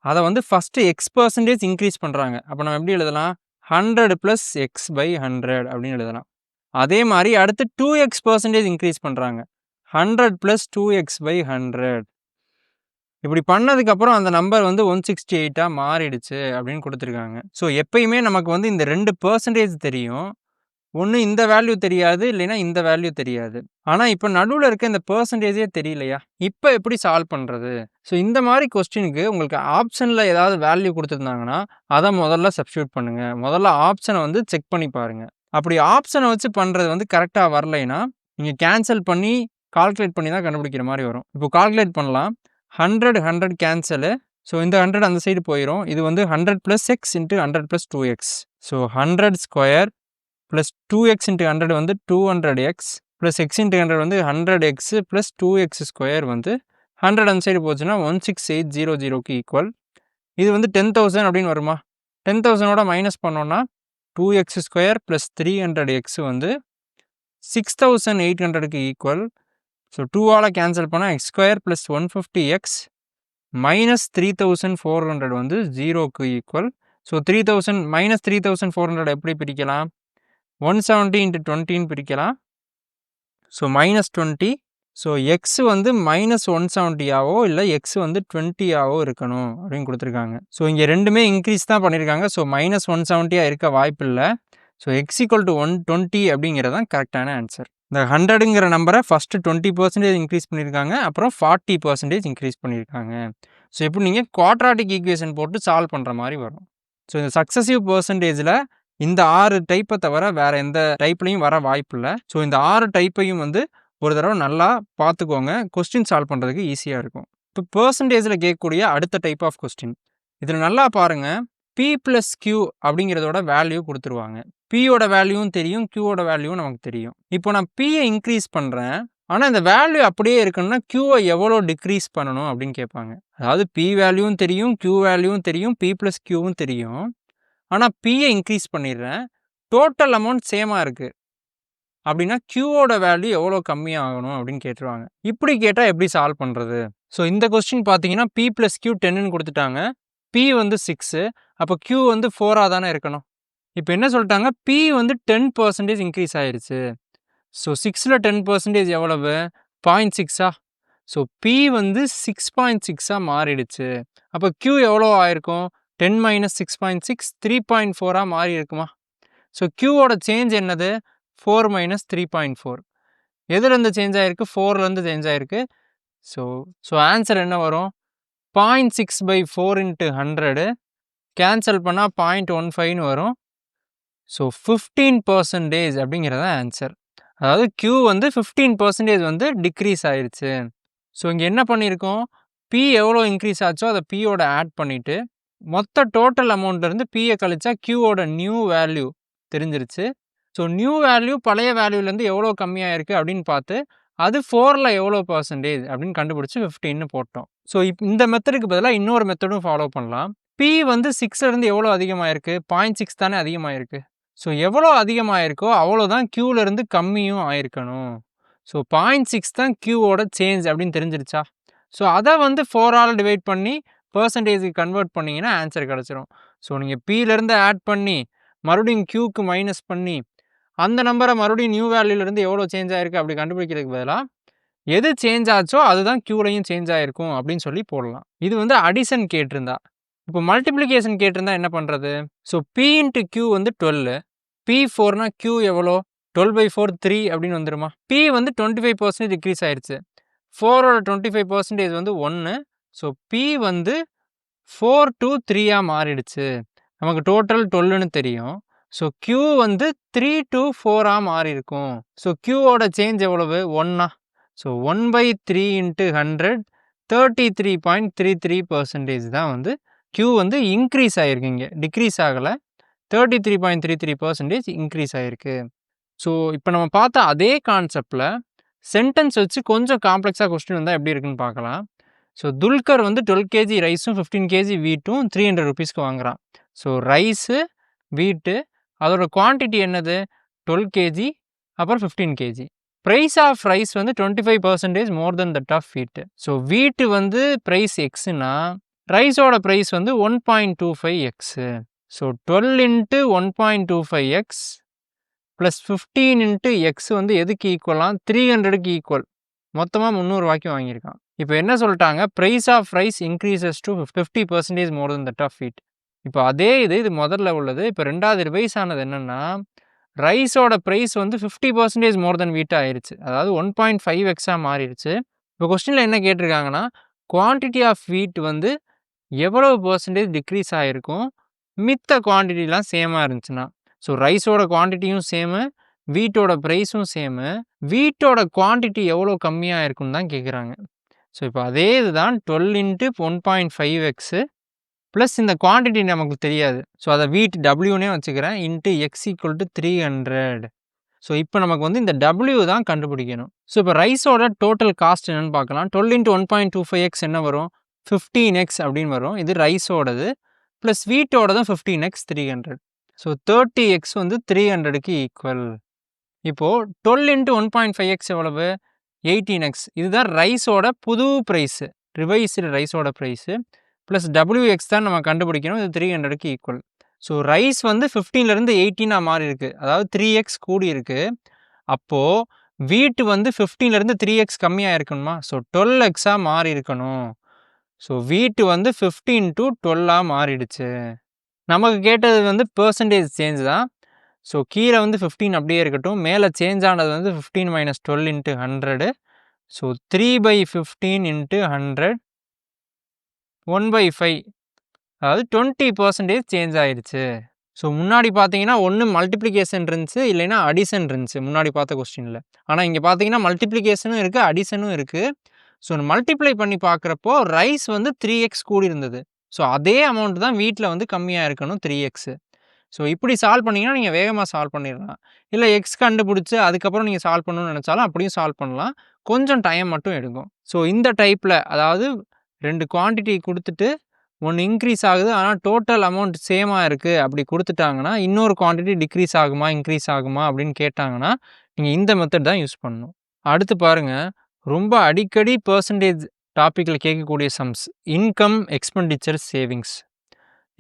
அதை வந்து ஃபஸ்ட்டு X% இன்க்ரீஸ் பண்ணுறாங்க. அப்போ நம்ம எப்படி எழுதலாம்? 100 + X/100 அப்படின்னு எழுதலாம். அதே மாதிரி அடுத்து 2X% இன்க்ரீஸ் பண்ணுறாங்க. 100 + 2X/100. இப்படி பண்ணதுக்கப்புறம் அந்த நம்பர் வந்து 168 மாறிடுச்சு அப்படின்னு கொடுத்துருக்காங்க. ஸோ எப்பயுமே நமக்கு வந்து இந்த 2% தெரியும். ஒன்று இந்த வேல்யூ தெரியாது, இல்லைன்னா இந்த வேல்யூ தெரியாது. ஆனால் இப்போ நடுவில் இருக்க இந்த பெர்சன்டேஜே தெரியலையா? இப்போ எப்படி சால்வ் பண்ணுறது? ஸோ இந்த மாதிரி கொஸ்டினுக்கு உங்களுக்கு ஆப்ஷனில் ஏதாவது வேல்யூ கொடுத்துருந்தாங்கன்னா அதை முதல்ல சப்ஸ்டியூட் பண்ணுங்கள். முதல்ல ஆப்ஷனை வந்து செக் பண்ணி பாருங்கள். அப்படி ஆப்ஷனை வச்சு பண்ணுறது வந்து கரெக்டாக வரலைன்னா நீங்கள் கேன்சல் பண்ணி கால்குலேட் பண்ணி தான் கண்டுபிடிக்கிற மாதிரி வரும். இப்போ கால்குலேட் பண்ணலாம். 100 100 கேன்சலு. ஸோ இந்த 100 அந்த சைடு போயிடும். இது வந்து 100 + X × 100 + 2X. So 100 square plus 2x into 100 வந்து 200x ப்ளஸ் x இன்ட்டு 100 வந்து 100x ப்ளஸ் 2x ஸ்கொயர் வந்து 100 அந்த சைடு போச்சுன்னா 16800க்கு ஈக்குவல். இது வந்து 10,000 அப்படின்னு வருமா? 10,000ஓட மைனஸ் பண்ணோன்னா 2x ஸ்கொயர் ப்ளஸ் 300x வந்து 6,800க்கு ஈக்குவல். ஸோ 2ஆல் கேன்சல் பண்ணால் X square plus 150x minus 3,400 வந்து 0க்கு ஈக்குவல். ஸோ 3,000 மைனஸ் 3,400 எப்படி பிரிக்கலாம்? 170 இன்ட்டு 20ன்னு பிரிக்கலாம். So minus 20. ஸோ எக்ஸ் வந்து மைனஸ் 170ஆவோ இல்லை எக்ஸ் வந்து 20ஆவோ இருக்கணும் அப்படின்னு கொடுத்துருக்காங்க. ஸோ இங்கே ரெண்டுமே இன்க்ரீஸ் தான் பண்ணியிருக்காங்க. ஸோ மைனஸ் 170ஆக இருக்க வாய்ப்பு இல்லை. ஸோ எக்ஸ் ஈக்குவல் டு 120 அப்படிங்கிறது தான் கரெக்டான ஆன்சர். இந்த 100ங்கிற நம்பரை ஃபஸ்ட்டு 20% இன்க்ரீஸ் பண்ணியிருக்காங்க, அப்புறம் 40% இன்க்ரீஸ் பண்ணியிருக்காங்க. ஸோ எப்படி நீங்கள் குவாட்ராட்டிக் ஈக்குவேஷன் போட்டு சால்வ் பண்ணுற மாதிரி வரும். ஸோ இந்த சக்ஸசிவ் பர்சன்டேஜில் இந்த 6 டைப்பை தவிர வேறு எந்த டைப்லையும் வர வாய்ப்பு இல்லை. ஸோ இந்த 6 டைப்பையும் வந்து ஒரு தடவை நல்லா பார்த்துக்கோங்க, கொஸ்டின் சால்வ் பண்ணுறதுக்கு ஈஸியாக இருக்கும். இப்போ பர்சன்டேஜில் கேட்கக்கூடிய அடுத்த டைப் ஆஃப் கொஸ்டின் இதில் நல்லா பாருங்கள். பி ப்ளஸ் கியூ அப்படிங்கிறதோட வேல்யூ கொடுத்துருவாங்க. பியோட வேல்யூவும் தெரியும், கியூவோட வேல்யூவும் நமக்கு தெரியும். இப்போ நான் பியை இன்க்ரீஸ் பண்ணுறேன், ஆனால் இந்த வேல்யூ அப்படியே இருக்கணும்னா கியூவை எவ்வளோ டிக்ரீஸ் பண்ணணும் அப்படின்னு கேட்பாங்க. அதாவது பி வேல்யூவும் தெரியும், கியூ வேல்யூவும் தெரியும், பி ப்ளஸ் கியூவும் தெரியும். ஆனால் பியை இன்க்ரீஸ் பண்ணிடுறேன், டோட்டல் அமௌண்ட் சேமாக இருக்குது அப்படின்னா கியூவோட வேல்யூ எவ்வளோ கம்மியாகணும் அப்படின்னு கேட்டுருவாங்க. இப்படி கேட்டால் எப்படி சால்வ் பண்ணுறது? ஸோ இந்த கொஸ்டின் பார்த்தீங்கன்னா பி ப்ளஸ் கியூ 10ன்னு கொடுத்துட்டாங்க, பி வந்து 6, அப்போ கியூ வந்து 4ஆக தானே இருக்கணும். இப்போ என்ன சொல்லிட்டாங்க, பி வந்து 10% இன்க்ரீஸ் ஆயிடுச்சு. ஸோ 6ல் 10% எவ்வளவு? 0.6ஆ? ஸோ பி வந்து 6.6ஆக மாறிடுச்சு. அப்போ கியூ எவ்வளோ ஆயிருக்கும்? 10 மைனஸ் 6.6 3.4ஆக மாறி இருக்குமா? ஸோ கியூவோட சேஞ்ச் என்னது? 4 மைனஸ் 3.4. எதுலேருந்து சேஞ்ச் ஆகிருக்கு? 4லேருந்து சேஞ்ச் ஆகிருக்கு. ஸோ ஆன்சர் என்ன வரும்? 0.6/4 இன்ட்டு 100 கேன்சல் பண்ணால் 0.15ன்னு வரும். ஸோ 15% அப்படிங்கிறது தான் ஆன்சர். அதாவது கியூ வந்து 15% வந்து டிக்ரீஸ் ஆயிடுச்சு. ஸோ இங்கே என்ன பண்ணியிருக்கோம், பி எவ்வளோ இன்க்ரீஸ் ஆச்சோ அதை பியோட ஆட் பண்ணிவிட்டு மொத்த டோட்டல் அமௌண்ட்லேருந்து பியை கழிச்சா கியூவோட நியூ வேல்யூ தெரிஞ்சிருச்சு. ஸோ நியூ வேல்யூ பழைய வேல்யூலேருந்து எவ்வளோ கம்மியாக இருக்குது அப்படின்னு பார்த்து அது 4ல் எவ்வளோ பர்சன்டேஜ் அப்படின்னு கண்டுபிடிச்சி 15ன்னு போட்டோம். ஸோ இந்த மெத்தடுக்கு பதிலாக இன்னொரு மெத்தடும் ஃபாலோ பண்ணலாம். பி வந்து 6லேருந்து எவ்வளோ அதிகமாகிருக்கு? 0.6 தானே அதிகமாகிருக்கு. ஸோ எவ்வளோ அதிகமாகிருக்கோ அவ்வளோதான் கியூவிலேருந்து கம்மியும் ஆயிருக்கணும். ஸோ 0.6 தான் கியூவோட சேஞ்ச் அப்படின்னு தெரிஞ்சிருச்சா? ஸோ அதை வந்து 4ஆல் டிவைட் பண்ணி பர்சன்டேஜுக்கு கன்வெர்ட் பண்ணிங்கன்னா ஆன்சர் கிடச்சிரும். ஸோ நீங்கள் பியிலேருந்து ஆட் பண்ணி மறுபடியும் கியூக்கு மைனஸ் பண்ணி அந்த நம்பரை மறுபடியும் நியூ வேல்யூலேருந்து எவ்வளோ சேஞ்ச் ஆகிருக்கு அப்படி கண்டுபிடிக்கிறதுக்கு பதிலாக எது சேஞ்ச் ஆச்சோ அதுதான் கியூலையும் சேஞ்ச் ஆகிருக்கும் அப்படின்னு சொல்லி போடலாம். இது வந்து அடிஷன் கேட்டிருந்தா. இப்போ மல்டிப்ளிகேஷன் கேட்டிருந்தா என்ன பண்ணுறது? ஸோ பி இன்ட்டு கியூ வந்து 12, P4னா Q எவ்வளோ? 12/4 3 அப்படின்னு வந்துடுமா? P வந்து 25% டிக்ரீஸ் ஆயிடுச்சு. 4ஓட 25% வந்து 1. ஸோ P வந்து 4 to 3ஆக மாறிடுச்சு. நமக்கு டோட்டல் 12ன்னு தெரியும். ஸோ Q வந்து 3 to 4ஆக மாறி இருக்கும். ஸோ Qவோட சேஞ்ச் எவ்வளவு? 1ஆ? ஸோ 1/3 இன்ட்டு 100 33.33% தான் வந்து Q வந்து இன்க்ரீஸ் ஆகிருக்கு. இங்கே டிக்ரீஸ் ஆகலை, 33.33% இன்க்ரீஸ் ஆகிருக்கு. ஸோ இப்போ நம்ம பார்த்த அதே கான்செப்டில் சென்டென்ஸ் வச்சு கொஞ்சம் காம்ப்ளெக்ஸாக கொஸ்டின் வந்தால் எப்படி இருக்குன்னு பார்க்கலாம். ஸோ துல்கர் வந்து 12 kg ரைஸும் 15 kg வீட்டும் 300 rupeesக்கு வாங்குறான். ஸோ ரைஸு, வீட்டு, அதோட குவான்டிட்டி என்னது? 12 kg அப்புறம் 15 kg. ப்ரைஸ் ஆஃப் ரைஸ் வந்து 25% மோர் தென் தட் ஆஃப் வீட்டு. ஸோ வீட்டு வந்து ப்ரைஸ் எக்ஸுனா ரைஸோட ப்ரைஸ் வந்து 1.25x. So 12 into 1.25x plus 15 into X வந்து எதுக்கு ஈக்குவலாம்? 300க்கு ஈக்குவல். மொத்தமாக 300 ரூபாய்க்கு வாங்கியிருக்கான். இப்போ என்ன சொல்லிட்டாங்க? Price of rice increases to 50% more than that of wheat. இப்போ அதே இது முதல்ல உள்ளது. இப்போ ரெண்டாவது ரிவைஸ் ஆனது என்னென்னா, ரைஸோட ப்ரைஸ் வந்து 50% மோர் தென் வீட்டாக ஆயிடுச்சு. அதாவது 1.5x மாறிடுச்சு. இப்போ கொஸ்டினில் என்ன கேட்டிருக்காங்கன்னா, குவான்டிட்டி ஆஃப் வீட் வந்து எவ்வளவு பர்சன்டேஜ் டிக்ரீஸ் ஆகிருக்கும் மித்த குவான்டிட்டிலாம் சேமாக இருந்துச்சுன்னா? ஸோ ரைஸோட குவான்டிட்டியும் சேமு, வீட்டோட ப்ரைஸும் சேமு, வீட்டோட குவான்டிட்டி எவ்வளோ கம்மியாக இருக்குன்னு தான் கேட்குறாங்க. ஸோ இப்போ அதே இதுதான் 12 இன்ட்டு 1.5x ப்ளஸ் இந்த குவான்டிட்டி நமக்கு தெரியாது. ஸோ அதை வீட் டபிள்யூனே வச்சுக்கிறேன். Into X equal to 300. So இப்போ நமக்கு வந்து இந்த டபிள்யூ தான் கண்டுபிடிக்கணும். ஸோ இப்போ ரைஸோட டோட்டல் காஸ்ட் என்னென்னு பார்க்கலாம். 12 × 1.25x என்ன வரும்? 15x அப்படின்னு வரும். இது ரைஸோடது. Plus வீட்டோடதும் 15x 300. ஸோ 30x வந்து 300க்கு ஈக்குவல். இப்போது 12 × 1.5x எவ்வளவு? 18x. இதுதான் ரைஸோட புது ப்ரைஸு, ரிவைஸ்டு ரைஸோட ப்ரைஸு. ப்ளஸ் டபிள்யூஎக்ஸ் தான் நம்ம கண்டுபிடிக்கணும். இது 300க்கு ஈக்குவல். ஸோ ரைஸ் வந்து 15லேருந்து 18 மாறி இருக்குது. அதாவது 3x கூடி இருக்குது. அப்போது வீட்டு வந்து 15லேருந்து 3x கம்மியாக இருக்கணுமா? ஸோ 12x மாறி இருக்கணும். ஸோ வீட்டு வந்து 15 to 12 மாறிடுச்சு. நமக்கு கேட்டது வந்து பெர்சன்டேஜ் சேஞ்ச் தான். ஸோ கீழே வந்து 15 அப்படியே இருக்கட்டும். மேலே சேஞ்ச் ஆனது வந்து 15 - 12 × 100. ஸோ 3/15 × 100 1/5. அதாவது 20% சேஞ்ச் ஆயிடுச்சு. ஸோ முன்னாடி பார்த்தீங்கன்னா ஒன்று மல்டிப்ளிகேஷன் இருந்துச்சு, இல்லைன்னா அடிஷன் இருந்துச்சு முன்னாடி பார்த்த கொஸ்டினில். ஆனால் இங்கே பார்த்தீங்கன்னா மல்டிப்ளிகேஷனும் இருக்குது, அடிஷனும் இருக்குது. ஸோ மல்டிப்ளை பண்ணி பார்க்குறப்போ ரைஸ் வந்து 3x கூடி இருந்தது. ஸோ அதே அமௌண்ட் தான் வீட்டில் வந்து கம்மியாக இருக்கணும் 3x. ஸோ இப்படி சால்வ் பண்ணிங்கன்னா நீங்கள் வேகமாக சால்வ் பண்ணிடலாம். இல்லை எக்ஸ் கண்டுபிடிச்சி அதுக்கப்புறம் நீங்கள் சால்வ் பண்ணணும்னு நினச்சாலும் அப்படியும் சால்வ் பண்ணலாம். கொஞ்சம் டைம் மட்டும் எடுக்கும். ஸோ இந்த டைப்பில் அதாவது 2 குவான்டிட்டி கொடுத்துட்டு ஒன்று இன்க்ரீஸ் ஆகுது, ஆனால் டோட்டல் அமௌண்ட் சேமாக இருக்குது அப்படி கொடுத்துட்டாங்கன்னா, இன்னொரு குவான்டிட்டி டிக்ரீஸ் ஆகுமா இன்க்ரீஸ் ஆகுமா அப்படின்னு கேட்டாங்கன்னா நீங்கள் இந்த மெத்தட் தான் யூஸ் பண்ணணும். அடுத்து பாருங்கள், ரொம்ப அடிக்கடி பெர்சன்டேஜ் டாப்பிக்கில் கேட்கக்கூடிய சம்ஸ். Income, expenditure, savings.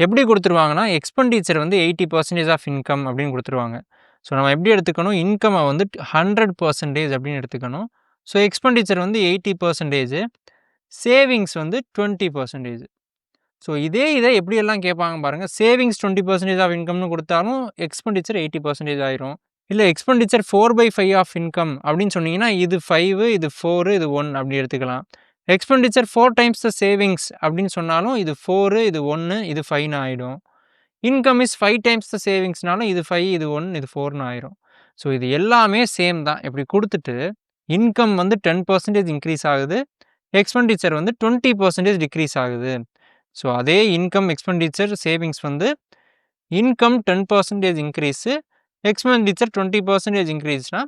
எப்படி கொடுத்துருவாங்கன்னா எக்ஸ்பெண்டிச்சர் வந்து 80% ஆஃப் இன்கம் அப்படின்னு கொடுத்துருவாங்க. ஸோ நம்ம எப்படி எடுத்துக்கணும்? இன்கம்மை வந்து 100% அப்படின்னு எடுத்துக்கணும். ஸோ எக்ஸ்பெண்டிச்சர் வந்து 80%, சேவிங்ஸ் வந்து 20%. ஸோ இதை எப்படியெல்லாம் கேட்பாங்க பாருங்கள். சேவிங்ஸ் 20% ஆஃப் இன்கம்னு கொடுத்தாலும் எக்ஸ்பெண்டிச்சர் 80% ஆயிரும். இல்லை எக்ஸ்பெண்டிச்சர் 4/5 ஆஃப் இன்கம் அப்படின்னு சொன்னீங்கன்னா இது 5, இது 4, இது 1 அப்படி எடுத்துக்கலாம். எக்ஸ்பெண்டிச்சர் 4 times த சேவிங்ஸ் அப்படின்னு சொன்னாலும் இது 4, இது 1, இது 5ன்னு ஆகிடும். இன்கம் இஸ் 5 times த சேவிங்ஸ்னாலும் இது 5, இது 1, இது 4ன்னு ஆயிரும். ஸோ இது எல்லாமே சேம் தான். இப்படி கொடுத்துட்டு இன்கம் வந்து 10% இன்க்ரீஸ் ஆகுது, எக்ஸ்பெண்டிச்சர் வந்து 20% டிக்ரீஸ் ஆகுது. ஸோ அதே இன்கம், எக்ஸ்பெண்டிச்சர், சேவிங்ஸ் வந்து இன்கம் 10% இன்க்ரீஸு, எக்ஸ்பெண்டிச்சர் 20% இன்க்ரீஸ்னால்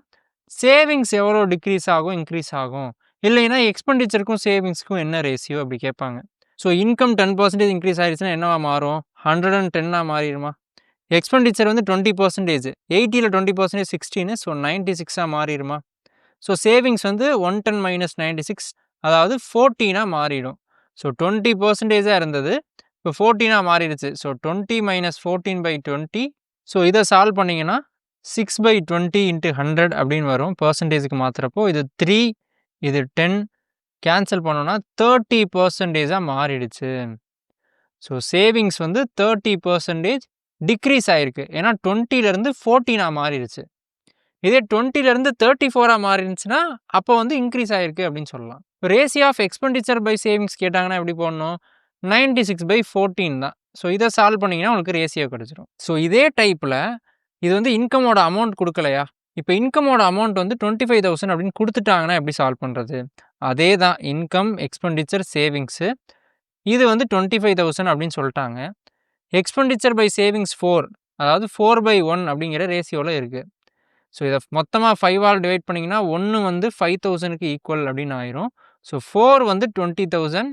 சேவிங்ஸ் எவ்வளோ டிக்ரீஸ் ஆகும் இன்க்ரீஸ் ஆகும்? இல்லைன்னா எக்ஸ்பெண்டிச்சருக்கும் சேவிங்ஸ்க்கும் என்ன ரேஷியோ அப்படி கேட்பாங்க. ஸோ இன்கம் 10% இன்க்ரீஸ் ஆகிடுச்சுன்னா என்னவா மாறும்? 110 மாறிடுமா? எக்ஸ்பெண்டிச்சர் வந்து 20%, 80ல் 20% 16, ஸோ 96 மாறிடுமா? ஸோ சேவிங்ஸ் வந்து 110 - 96 அதாவது 14 மாறிடும். ஸோ 20% இருந்தது, இப்போ 14 மாறிடுச்சு. ஸோ 20 - 14/20. ஸோ இதை சால்வ் பண்ணிங்கன்னா 6/20 × 100 அப்படின்னு வரும். பர்சன்டேஜுக்கு மாற்றுறப்போ இது 3, இது 10 கேன்சல் பண்ணோன்னா 30% மாறிடுச்சு. ஸோ சேவிங்ஸ் வந்து 30% டிக்ரீஸ் ஆகிருக்கு. ஏன்னா 20லேருந்து 14 மாறிடுச்சு. இதே 20லேருந்து 34 மாறிடுச்சுன்னா அப்போ வந்து இன்க்ரீஸ் ஆகிருக்கு அப்படின்னு சொல்லலாம். Ratio of expenditure by savings கேட்டாங்கன்னா எப்படி போடணும்? 96/14 தான். ஸோ இதை சால்வ் பண்ணிங்கன்னா உங்களுக்கு ரேஷியோ கிடச்சிரும். ஸோ இதே டைப்பில் இது வந்து இன்கமோட அமௌண்ட் கொடுக்கலையா? இப்போ இன்கமோட அமௌண்ட் வந்து 25,000 அப்படின்னு கொடுத்துட்டாங்கன்னா எப்படி சால்வ் பண்ணுறது? அதே தான் இன்கம், எக்ஸ்பெண்டிச்சர், சேவிங்ஸு. இது வந்து 25,000 அப்படின்னு சொல்லிட்டாங்க. எக்ஸ்பெண்டிச்சர் பை சேவிங்ஸ் 4, அதாவது 4/1 அப்படிங்கிற ரேஷியோவில் இருக்குது. ஸோ இதை மொத்தமாக 5ஆல் டிவைட் பண்ணிங்கன்னா 1 வந்து 5,000க்கு ஈக்குவல் அப்படின்னு ஆயிரும். ஸோ 4 வந்து 20,000,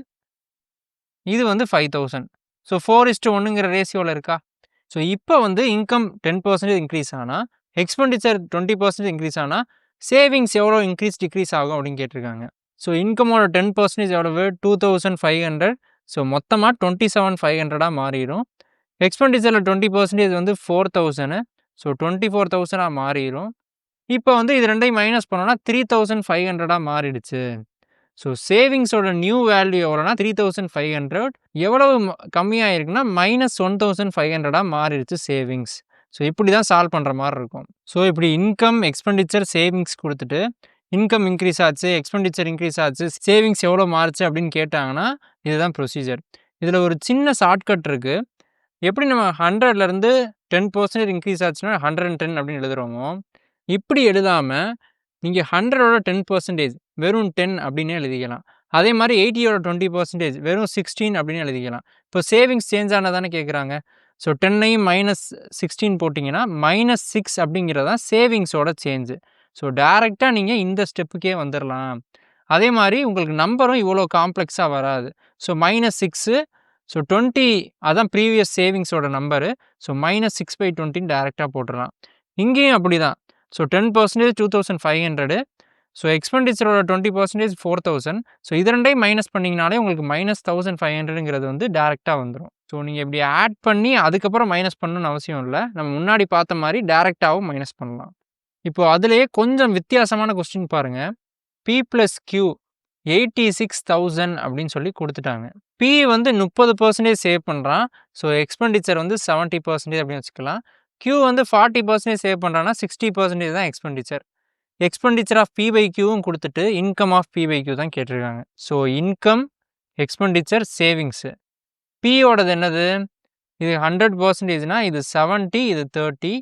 இது வந்து 5,000. ஸோ 4:1ங்கிற ரேஷியோவில் இருக்கா? ஸோ இப்போ வந்து இன்கம் 10% இன்க்ரீஸ் ஆனால், எக்ஸ்பெண்டிச்சர் 20% இன்க்ரீஸ் ஆனால், சேவிங்ஸ் எவ்வளோ இன்க்ரீஸ் டிக்ரீஸ் ஆகும் அப்படின்னு கேட்டிருக்காங்க. ஸோ இன்கமோட 10% எவ்வளவு? 2,500. ஸோ மொத்தமாக 27,500 மாறிடும். எக்ஸ்பெண்டிச்சரில் 20% வந்து 4,000. ஸோ 24,000 மாறிடும். இப்போ வந்து இது ரெண்டையும் மைனஸ் பண்ணோன்னா 3,500 மாறிடுச்சு. ஸோ சேவிங்ஸோட நியூ வேல்யூ எவ்வளோனா 3,500. எவ்வளவு கம்மியாக இருக்குன்னா -1,500 மாறிடுச்சு சேவிங்ஸ். ஸோ இப்படி தான் சால்வ் பண்ணுற மாதிரி இருக்கும். ஸோ இப்படி இன்கம், எக்ஸ்பெண்டிச்சர், சேவிங்ஸ் கொடுத்துட்டு இன்கம் இன்க்ரீஸ் ஆச்சு, எக்ஸ்பெண்டிச்சர் இன்க்ரீஸ் ஆச்சு, சேவிங்ஸ் எவ்வளோ மாறுச்சு அப்படின்னு கேட்டாங்கன்னா இதுதான் ப்ரொசீஜர். இதில் ஒரு சின்ன ஷார்ட்கட் இருக்குது. எப்படி நம்ம 100லேருந்து 10% இன்க்ரீஸ் ஆச்சுன்னா 110 அப்படின்னு எழுதுகிறோமோ, இப்படி எழுதாமல் நீங்கள் 100ஓட 10% வெறும் 10 அப்படின்னே எழுதிக்கலாம். அதே மாதிரி 80யோட 20% வெறும் 16 அப்படின்னு எழுதிக்கலாம். இப்போ சேவிங்ஸ் சேஞ்ச் ஆனதானே கேட்குறாங்க. ஸோ 10ஐயும் -16 போட்டிங்கன்னா -6 அப்படிங்கிறது தான் சேவிங்ஸோட சேஞ்சு. ஸோ டேரெக்டாக நீங்கள் இந்த ஸ்டெப்புக்கே வந்துடலாம். அதே மாதிரி உங்களுக்கு நம்பரும் இவ்வளோ காம்ப்ளெக்ஸாக வராது. ஸோ -6 ஸோ 20 அதான் ப்ரீவியஸ் சேவிங்ஸோட நம்பரு. ஸோ -6/20 டேரெக்டாக போட்டுடலாம். இங்கேயும் அப்படி தான். So 10% 2500 so எக்ஸ்பெண்டிச்சரோட 20% 4000. ஸோ இது ரெண்டையும் மைனஸ் பண்ணிங்கனாலே உங்களுக்கு -1500ங்கிறது வந்து டேரெக்டாக வந்துடும். ஸோ நீங்கள் இப்படி ஆட் பண்ணி அதுக்கப்புறம் மைனஸ் பண்ணணும்னு அவசியம் இல்லை. நம்ம முன்னாடி பார்த்த மாதிரி டேரெக்டாகவும் மைனஸ் பண்ணலாம். இப்போது அதிலேயே கொஞ்சம் வித்தியாசமான கொஸ்டின் பாருங்கள். P+Q 86,000 அப்படின்னு சொல்லி கொடுத்துட்டாங்க. P வந்து 30% சேவ் பண்ணுறான். ஸோ எக்ஸ்பெண்டிச்சர் வந்து 70% அப்படின்னு வச்சுக்கலாம். Q வந்து 40% சேவ் பண்ணுறான்னா 60% தான் எக்ஸ்பெண்டிச்சர். எக்ஸ்பெண்டிச்சர் ஆஃப் P/Qவும் கொடுத்துட்டு இன்கம் ஆஃப் P/Q தான் கேட்டிருக்காங்க. So income, expenditure, savings. Pயோடது என்னது? இது 100%னா இது 70, இது 30.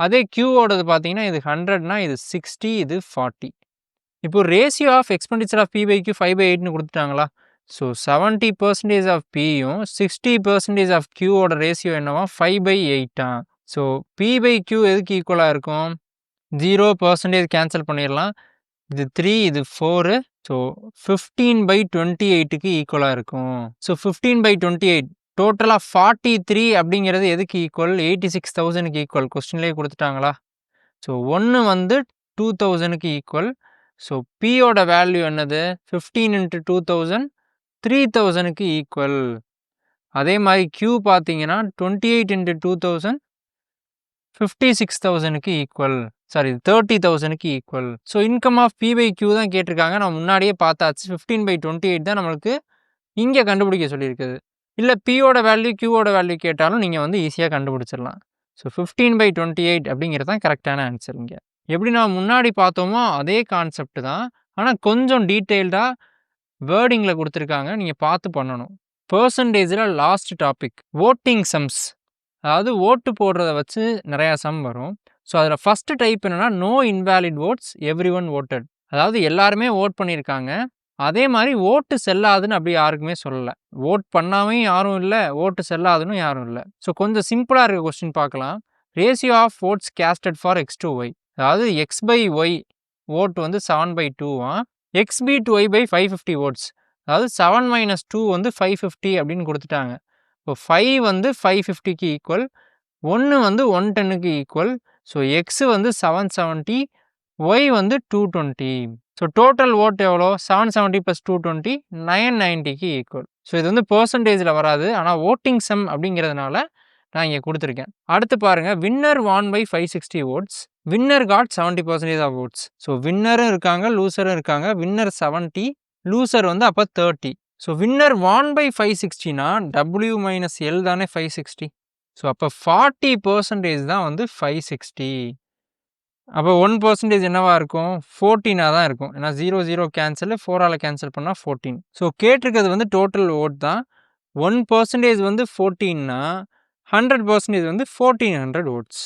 அதே Qவோடது பார்த்தீங்கன்னா இது 100னா இது 60, இது 40. இப்போ ratio of expenditure of P/Q 5/8ன்னு கொடுத்துட்டாங்களா? ஸோ 70% ஆஃப் Pயும் 60% ஆஃப் Qவோட ரேஷியோ என்னவா? 5/8ஆ? ஸோ P/Q எதுக்கு ஈக்குவலாக இருக்கும்? 0% கேன்சல் பண்ணிடலாம். இது 3, இது 4. ஸோ 15/28க்கு ஈக்குவலாக இருக்கும். ஸோ 15/28 டோட்டலாக 43 அப்படிங்கிறது எதுக்கு ஈக்குவல்? 86,000க்கு ஈக்குவல். கொஸ்டின்லேயே கொடுத்துட்டாங்களா? ஸோ 1 வந்து 2000க்கு ஈக்குவல். ஸோ Pயோட வேல்யூ என்னது? 15 × 2000 3000க்கு ஈக்குவல். அதே மாதிரி Q பார்த்தீங்கன்னா 28 × 2000 56,000க்கு ஈக்குவல். சாரி 30,000க்கு equal. So income of P/Q தான் கேட்டிருக்காங்க. நம்ம முன்னாடியே பார்த்தாச்சு. 15/28 தான் நம்மளுக்கு இங்கே கண்டுபிடிக்க சொல்லியிருக்குது. இல்லை Pயோட வேல்யூ Qவோட வேல்யூ கேட்டாலும் நீங்கள் வந்து ஈஸியாக கண்டுபிடிச்சிடலாம். ஸோ 15/28 அப்படிங்கிறது தான் கரெக்டான ஆன்சர். இங்கே எப்படி நான் முன்னாடி பார்த்தோமோ அதே கான்செப்ட் தான். ஆனால் கொஞ்சம் டீட்டெயில்டாக வேர்டிங்கில் கொடுத்துருக்காங்க. நீங்கள் பார்த்து பண்ணணும். பெர்சன்டேஜில் லாஸ்ட் டாபிக் ஓட்டிங் சம்ஸ். அதாவது ஓட்டு போடுறத வச்சு நிறையா சம் வரும். ஸோ அதில் ஃபஸ்ட்டு டைப் என்னென்னா நோ இன்வேலிட் ஓட்ஸ் எவ்ரி1 ஓட்டட். அதாவது எல்லாருமே ஓட் பண்ணியிருக்காங்க. அதே மாதிரி ஓட்டு செல்லாதுன்னு அப்படி யாருக்குமே சொல்லலை. ஓட் பண்ணாமே யாரும் இல்லை, ஓட்டு செல்லாதுன்னு யாரும் இல்லை. ஸோ கொஞ்சம் சிம்பிளாக இருக்க கொஸ்டின் பார்க்கலாம். Ratio of oats costed for X/Y. அதாவது X/Y ஓட்டு வந்து 7/2 X/Y/550 ஓட்ஸ். அதாவது 7 - 2 வந்து 550 அப்படின்னு கொடுத்துட்டாங்க. இப்போ 5 வந்து 550க்கு ஈக்குவல், 1 வந்து 110க்கு ஈக்குவல். ஸோ X வந்து 770, Y வந்து 220. ஸோ டோட்டல் ஓட் எவ்வளோ? 770 + 220 990க்கு ஈக்குவல். ஸோ இது வந்து பெர்சன்டேஜில் வராது. ஆனால் ஓட்டிங் சம் அப்படிங்கிறதுனால நான் இங்கே கொடுத்துருக்கேன். அடுத்து பாருங்கள். Winner won by 560 votes. Winner got 70% of votes. So வின்னரும் இருக்காங்க, லூசரும் இருக்காங்க. வின்னர் 70, லூசர் வந்து அப்போ 30. ஸோ வின்னர் வான் பை 560னா W - L தானே 560. ஸோ அப்போ 40% தான் வந்து 560. அப்போ 1% என்னவா இருக்கும்? 14ஆக தான் இருக்கும். ஏன்னா 0 0 கேன்சல், 4ஆல் கேன்சல் பண்ணால் 14. ஸோ கேட்டிருக்கிறது வந்து டோட்டல் ஓட் தான். 1% வந்து 14னா 100% வந்து 1400 ஓட்ஸ்.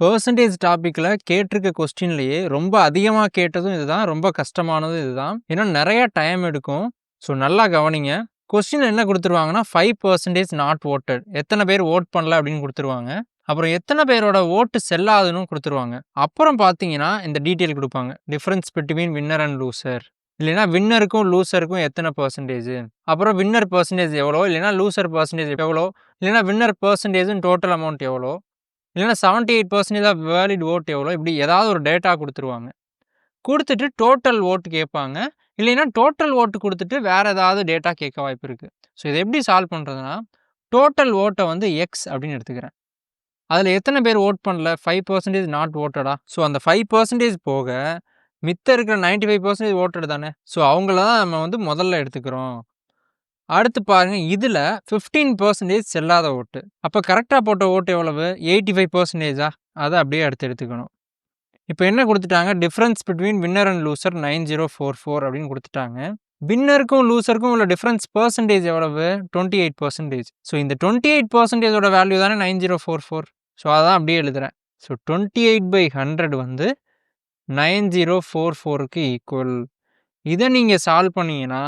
பெர்சன்டேஜ் டாப்பிக்கில் கேட்டிருக்க கொஸ்டின்லேயே ரொம்ப அதிகமாக கேட்டதும் இதுதான், ரொம்ப கஷ்டமானதும் இதுதான். ஏன்னா நிறையா டைம் எடுக்கும். ஸோ நல்லா கவனிங்க. கொஸ்டின் என்ன கொடுத்துருவாங்கன்னா 5% நாட் ஓட்டட். எத்தனை பேர் ஓட் பண்ணல அப்படின்னு கொடுத்துருவாங்க. அப்புறம் எத்தனை பேரோட ஓட்டு செல்லாதுன்னு கொடுத்துருவாங்க. அப்புறம் பார்த்தீங்கன்னா இந்த டீட்டெயில் கொடுப்பாங்க. Difference between winner and loser. இல்லைனா வின்னருக்கும் லூசருக்கும் எத்தனை பர்சன்டேஜ், அப்புறம் வின்னர் பர்சன்டேஜ் எவ்வளோ, இல்லைனா லூசர் பர்சன்டேஜ் எவ்வளோ, இல்லைனா வின்னர் பர்சன்டேஜும் டோட்டல் அமௌண்ட் எவ்வளோ, இல்லைனா 78% ஆஃப் வேலிட் ஓட் எவ்வளோ, இப்படி ஏதாவது ஒரு டேட்டா கொடுத்துருவாங்க. கொடுத்துட்டு டோட்டல் ஓட்டு கேட்பாங்க. இல்லைன்னா டோட்டல் ஓட்டு கொடுத்துட்டு வேறு ஏதாவது டேட்டா கேட்க வாய்ப்பு இருக்குது. ஸோ இதை எப்படி சால்வ் பண்ணுறதுனா, டோட்டல் ஓட்டை வந்து எக்ஸ் அப்படின்னு எடுத்துக்கிறேன். அதில் எத்தனை பேர் ஓட் பண்ணல? 5% நாட் ஓட்டடா. ஸோ அந்த 5% போக மித்த இருக்கிற 95% ஓட்டட் தானே. ஸோ அவங்கள தான் நம்ம வந்து முதல்ல எடுத்துக்கிறோம். அடுத்து பாருங்கள். இதில் 15% செல்லாத ஓட்டு. அப்போ கரெக்டாக போட்ட ஓட்டு எவ்வளவு? 85%. அதை அப்படியே எடுத்துக்கணும். இப்போ என்ன கொடுத்துட்டாங்க? Difference between winner and loser 9044 அப்படின்னு கொடுத்துட்டாங்க. வின்னருக்கும் லூசருக்கும் உள்ள டிஃப்ரென்ஸ் பர்சன்டேஜ் எவ்வளவு? 28%. ஸோ இந்த 28%ஓட வேல்யூ தானே 9044. ஸோ அதான் அப்படியே எழுதுகிறேன். ஸோ 28/100 வந்து 9044க்கு ஈக்குவல். இதை நீங்கள் சால்வ் பண்ணிங்கன்னா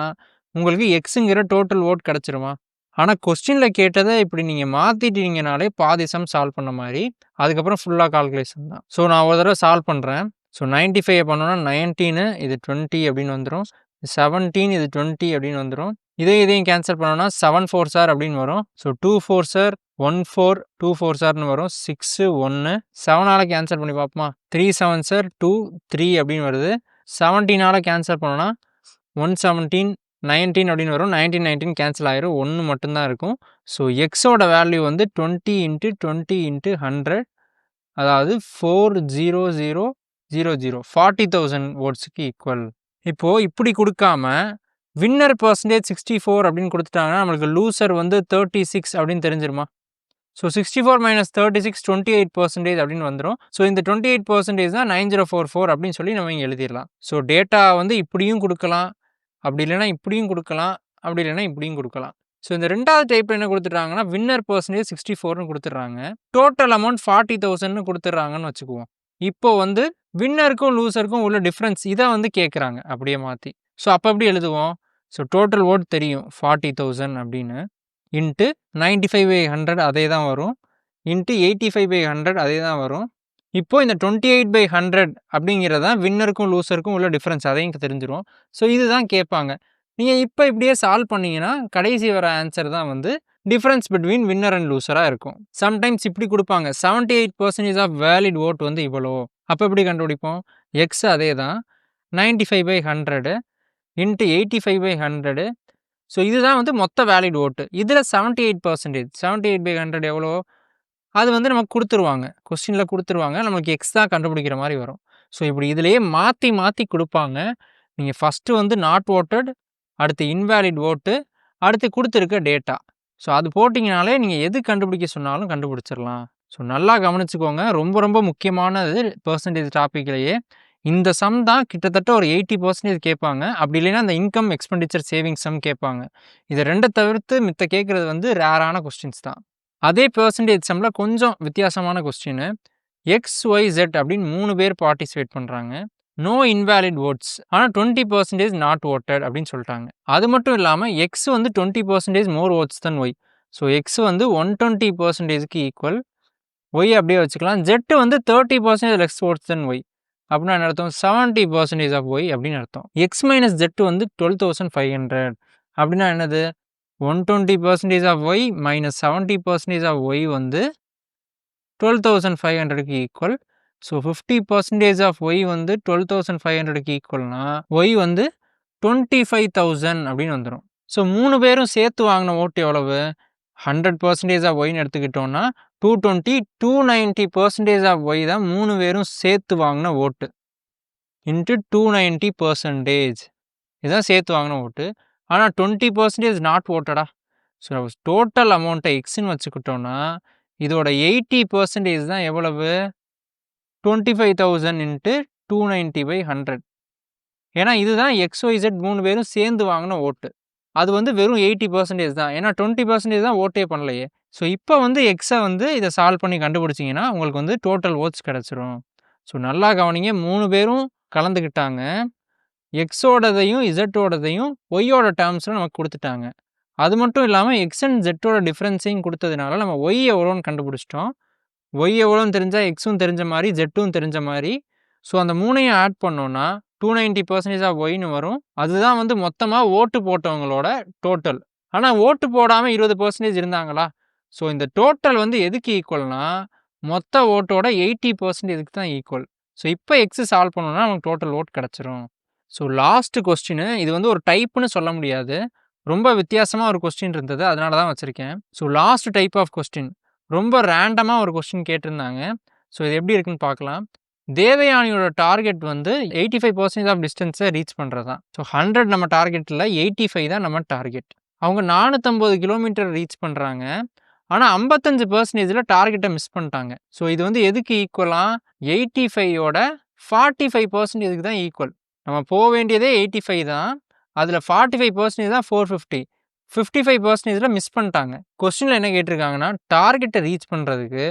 உங்களுக்கு எக்ஸுங்கிற டோட்டல் ஓட் கிடச்சிருமா? ஆனால் கொஸ்டினில் கேட்டதை இப்படி நீங்கள் மாற்றிட்டீங்கனாலே பாதி சம் சால்வ் பண்ண மாதிரி. அதுக்கப்புறம் ஃபுல்லாக கால்குலேஷன் தான். ஸோ நான் ஒரு தடவை சால்வ் பண்ணுறேன். ஸோ 95 பண்ணோன்னா 19 இது 20 அப்படின்னு வந்துடும். 17 இது 20 அப்படின்னு வந்துடும். இதையும் கேன்சல் பண்ணோன்னா 7 4 சார் அப்படின்னு வரும். ஸோ 2 4 சார் 1 4 2 4 சார்னு வரும். 6 1 7ஆல் கேன்சல் பண்ணி பார்ப்போமா? 3 7 சார் 2 3 அப்படின்னு வருது. 17ஆல் கேன்சல் பண்ணோன்னா 117 19 அப்படின்னு வரும். 19 19 கேன்சல் ஆயிரும். 1 மட்டும்தான் இருக்கும். ஸோ எக்ஸோட வேல்யூ வந்து 20 × 20 × 100, அதாவது 40000 40,000 வோட்ஸுக்கு ஈக்குவல். இப்போது இப்படி கொடுக்காம வின்னர் பர்சன்டேஜ் 64 அப்படின்னு கொடுத்துட்டாங்கன்னா நம்மளுக்கு லூசர் வந்து 36 அப்படின்னு தெரிஞ்சிருமா? ஸோ 64 - 36 28% அப்படின்னு வந்துடும். ஸோ இந்த 28% தான் 9044 அப்படின்னு சொல்லி நம்ம இங்கே எழுதிடலாம். ஸோ டேட்டா வந்து இப்படியும் கொடுக்கலாம், அப்படி இல்லைன்னா இப்படியும் கொடுக்கலாம், அப்படி இல்லைன்னா இப்படியும் கொடுக்கலாம். ஸோ இந்த ரெண்டாவது டைப்பில் என்ன கொடுத்துட்றாங்கன்னா வின்னர் பர்சன்டேஜ் 64ன்னு கொடுத்துட்றாங்க. டோட்டல் அமௌண்ட் 40,000ன்னு கொடுத்துட்றாங்கன்னு வச்சுக்குவோம். இப்போ வந்து வின்னருக்கும் லூசருக்கும் உள்ள டிஃப்ரென்ஸ் இதை வந்து கேட்குறாங்க அப்படியே மாற்றி. ஸோ அப்போ எப்படி எழுதுவோம்? ஸோ டோட்டல் ஓட் தெரியும் 40,000 அப்படின்னு, இன்ட்டு 95/100 அதே தான் வரும், இன்ட்டு 85/100 அதே தான் வரும். இப்போது இந்த 28/100 அப்படிங்கிறது தான் வின்னருக்கும் லூசருக்கும் உள்ள டிஃப்ரென்ஸ், அதையும் தெரிஞ்சிடும். ஸோ இதுதான் கேட்பாங்க. நீங்கள் இப்போ இப்படியே சால்வ் பண்ணிங்கன்னா கடைசி வர ஆன்சர் தான் வந்து டிஃப்ரென்ஸ் பிட்வீன் வின்னர் அண்ட் லூசராக இருக்கும். சம்டைம்ஸ் இப்படி கொடுப்பாங்க 78% ஆஃப் வேலிட் ஓட் வந்து இவ்வளோ. அப்போ எப்படி கண்டுபிடிப்போம்? எக்ஸ் அதே தான் 95/100 இன்ட்டு 85/100. ஸோ இதுதான் வந்து மொத்த வேலிட் ஓட்டு. இதில் 78%, 78/100 எவ்வளோ? அது வந்து நமக்கு கொடுத்துருவாங்க, கொஸ்டினில் கொடுத்துருவாங்க. நம்மளுக்கு எக்ஸ் தான் கண்டுபிடிக்கிற மாதிரி வரும். ஸோ இப்படி இதிலேயே மாற்றி மாற்றி கொடுப்பாங்க. நீங்கள் ஃபஸ்ட்டு வந்து நாட் ஓட்டட், அடுத்து இன்வேலிட் ஓட்டு, அடுத்து கொடுத்துருக்க டேட்டா. ஸோ அது போட்டிங்கனாலே நீங்கள் எது கண்டுபிடிக்க சொன்னாலும் கண்டுபிடிச்சிடலாம். ஸோ நல்லா கவனிச்சுக்கோங்க, ரொம்ப ரொம்ப முக்கியமானது பர்சன்டேஜ் டாப்பிக்லேயே. இந்த சம் தான் கிட்டத்தட்ட ஒரு 80% கேட்பாங்க. அப்படி இல்லைன்னா அந்த இன்கம் எக்ஸ்பெண்டிச்சர் சேவிங் சம் கேட்பாங்க. இதை ரெண்டை தவிர்த்து மித்த கேட்குறது வந்து ரேரான கொஸ்டின்ஸ் தான். அதே பர்சன்டேஜ் சம்மில் கொஞ்சம் வித்தியாசமான கொஸ்டின். XYZ அப்படின்னு 3 பேர் பார்ட்டிசிபேட் பண்ணுறாங்க. நோ இன்வேலிட் ஓட்ஸ், ஆனால் 20% நாட் ஓட்டட் அப்படின்னு சொல்லிட்டாங்க. அது மட்டும் இல்லாமல் எக்ஸ் வந்து 20% more votes than Y. So X வந்து 120%க்கு ஈக்குவல், ஒய் அப்படியே வச்சுக்கலாம். ஜெட்டு வந்து 30% லெஸ் ஓட்ஸ் தன் ஒய் அப்படின்னா என்ன அர்த்தம்? 70% ஆஃப் ஒய் அப்படின்னு அர்த்தம். எக்ஸ் மைனஸ் ஜெட்டு வந்து 12,500 அப்படின்னா என்னது? 120% of y minus 70% of y வந்து 12,500க்கு ஈக்குவல். ஸோ 50% ஆஃப் ஒய் வந்து 12,500க்கு ஈக்குவல்னா ஒய் வந்து 25,000 அப்படின்னு வந்துடும். ஸோ 3 பேரும் சேர்த்து வாங்கின ஓட்டு எவ்வளவு? 100% ஆஃப் ஒய்ன்னு எடுத்துக்கிட்டோன்னா 220, 290% ஆஃப் ஒய் தான் 3 பேரும் சேர்த்து வாங்கின ஓட்டு, இன்ட்டு 290%. இதுதான் சேர்த்து வாங்கின ஓட்டு. ஆனால் 20% நாட் ஓட்டடா. ஸோ டோட்டல் அமௌண்ட்டை எக்ஸ்ன்னு வச்சுக்கிட்டோன்னா இதோட 80% தான் எவ்வளவு? 25,000 இன்ட்டு 290/100. ஏன்னா இதுதான் XYZ 3 பேரும் சேர்ந்து வாங்கின ஓட்டு. அது வந்து வெறும் 80% தான். ஏன்னா 20% தான் ஓட்டே பண்ணலையே. ஸோ இப்போ வந்து எக்ஸை வந்து இதை சால்வ் பண்ணி கண்டுபிடிச்சிங்கன்னா உங்களுக்கு வந்து டோட்டல் ஓட்ஸ் கிடச்சிரும். ஸோ நல்லா கவனிங்க, 3 பேரும் கலந்துக்கிட்டாங்க. எக்ஸோடதையும் இசட்டோடதையும் ஒய்யோட டேர்ம்ஸில் நமக்கு கொடுத்துட்டாங்க. அது மட்டும் இல்லாமல் எக்ஸ் அண்ட் ஜெட்டோட டிஃப்ரென்ஸையும் கொடுத்ததுனால நம்ம ஒய் எவ்வளோன்னு கண்டுபிடிச்சிட்டோம். ஒய் எவ்வளோன்னு தெரிஞ்சால் எக்ஸும் தெரிஞ்ச மாதிரி ஜெட்டும் தெரிஞ்ச மாதிரி. ஸோ அந்த 3ஐயும் ஆட் பண்ணோன்னா 290% ஆஃப் ஒய்னு வரும். அதுதான் வந்து மொத்தமாக ஓட்டு போட்டவங்களோட டோட்டல். ஆனால் ஓட்டு போடாமல் 20% இருந்தாங்களா? ஸோ இந்த டோட்டல் வந்து எதுக்கு ஈக்குவல்னா மொத்த ஓட்டோட 80%க்கு தான் ஈக்குவல். ஸோ இப்போ எக்ஸு சால்வ் பண்ணோன்னா நமக்கு டோட்டல் ஓட் கிடச்சிரும். ஸோ லாஸ்ட்டு கொஸ்டின் இது வந்து ஒரு டைப்புன்னு சொல்ல முடியாது, ரொம்ப வித்தியாசமாக ஒரு கொஸ்டின் இருந்தது, அதனால தான் வச்சுருக்கேன். So last type of question ரொம்ப ரேண்டமாக ஒரு கொஸ்டின் கேட்டிருந்தாங்க. ஸோ இது எப்படி இருக்குன்னு பார்க்கலாம். தேவயானியோட டார்கெட் வந்து 85% ஆஃப் டிஸ்டன்ஸை ரீச் பண்ணுறது தான். ஸோ 100 நம்ம டார்கெட்டில் 85 தான் நம்ம டார்கெட். அவங்க 450 கிலோமீட்டர் ரீச் பண்ணுறாங்க. ஆனால் 55%ல் டார்கெட்டை மிஸ் பண்ணிட்டாங்க. ஸோ இது வந்து எதுக்கு ஈக்குவலாக? 85யோட 45%க்கு தான் ஈக்குவல். நம்ம போக வேண்டியதே 85 தான், அதில் 45% தான் 450. 55%ல் மிஸ் பண்ணிட்டாங்க. கொஸ்டினில் என்ன கேட்டிருக்காங்கன்னா டார்கெட்டை ரீச் பண்ணுறதுக்கு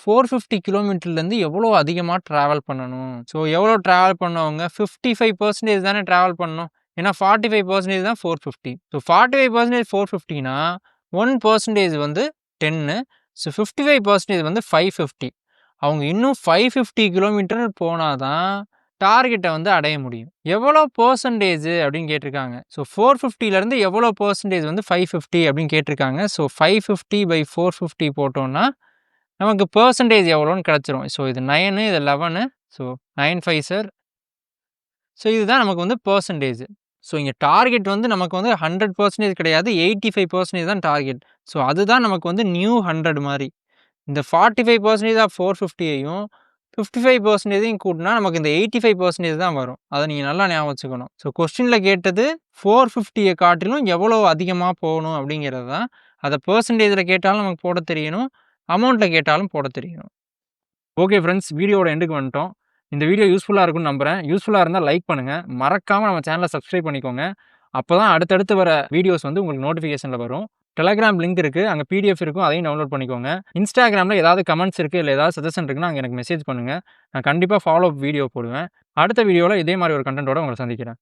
450 கிலோமீட்டர்லேருந்து எவ்வளோ அதிகமாக ட்ராவல் பண்ணணும். ஸோ எவ்வளோ ட்ராவல் பண்ணவங்க 55% தானே ட்ராவல் பண்ணணும். ஏன்னா 45% தான் 450. ஸோ 45% 450னா 1% வந்து 10. ஸோ 55% வந்து 550. அவங்க இன்னும் 550 கிலோமீட்டர் போனால் தான் டார்கெட்டை வந்து அடைய முடியும். எவ்வளோ பெர்சன்டேஜ் அப்படின்னு கேட்டிருக்காங்க. ஸோ 450லேருந்து எவ்வளோ பெர்சன்டேஜ் வந்து 550 அப்படின்னு கேட்டிருக்காங்க. ஸோ 550/450 போட்டோம்னா நமக்கு பெர்சன்டேஜ் எவ்வளோன்னு கிடச்சிரும். ஸோ இது 9, இது 11. So 9 5 sir. ஸோ இதுதான் நமக்கு வந்து பெர்சன்டேஜ். ஸோ இங்கே டார்கெட் வந்து நமக்கு வந்து 100% கிடையாது, 85% தான் டார்கெட். ஸோ அதுதான் நமக்கு வந்து நியூ 100 மாதிரி. இந்த 45% ஆஃப் 450யையும் 55%யும் கூட்டினா நமக்கு இந்த 85% தான் வரும். அதை நீங்கள் நல்லா ஞாபகம் வச்சுக்கணும். ஸோ கொஸ்டினில் கேட்டது 450யை காட்டிலும் எவ்வளோ அதிகமாக போகணும் அப்படிங்கிறது தான். அதை பெர்சன்டேஜில் கேட்டாலும் நமக்கு போட தெரியணும், அமௌண்ட்டில் கேட்டாலும் போட தெரியணும். ஓகே ஃப்ரெண்ட்ஸ், வீடியோவோட எண்டுக்கு வந்துட்டோம். இந்த வீடியோ யூஸ்ஃபுல்லாக இருக்கும்னு நம்புகிறேன். யூஸ்ஃபுல்லாக இருந்தால் லைக் பண்ணுங்கள். மறக்காமல் நம்ம சேனலை சப்ஸ்கிரைப் பண்ணிக்கோங்க. அப்போ தான் அடுத்தடுத்து வர வீடியோஸ் வந்து உங்களுக்கு நோட்டிஃபிகேஷனில் வரும். டெலகிராம் லிங்க் இருக்குது, அங்கே பிடிஎஃப் இருக்கும், அதையும் டவுன்லோட் பண்ணிக்கோங்க. இன்ஸ்டாகிராமில் ஏதாவது கமெண்ட்ஸ் இருக்குது இல்லை ஏதாவது சஜஷன் இருக்குன்னா அங்கே எனக்கு மெசேஜ் பண்ணுங்கள். நான் கண்டிப்பாக ஃபாலோ அப் வீடியோ போடுவேன். அடுத்த வீடியோவில் இதே மாதிரி ஒரு கண்டென்ட்டோட உங்களை சந்திக்கிறேன்.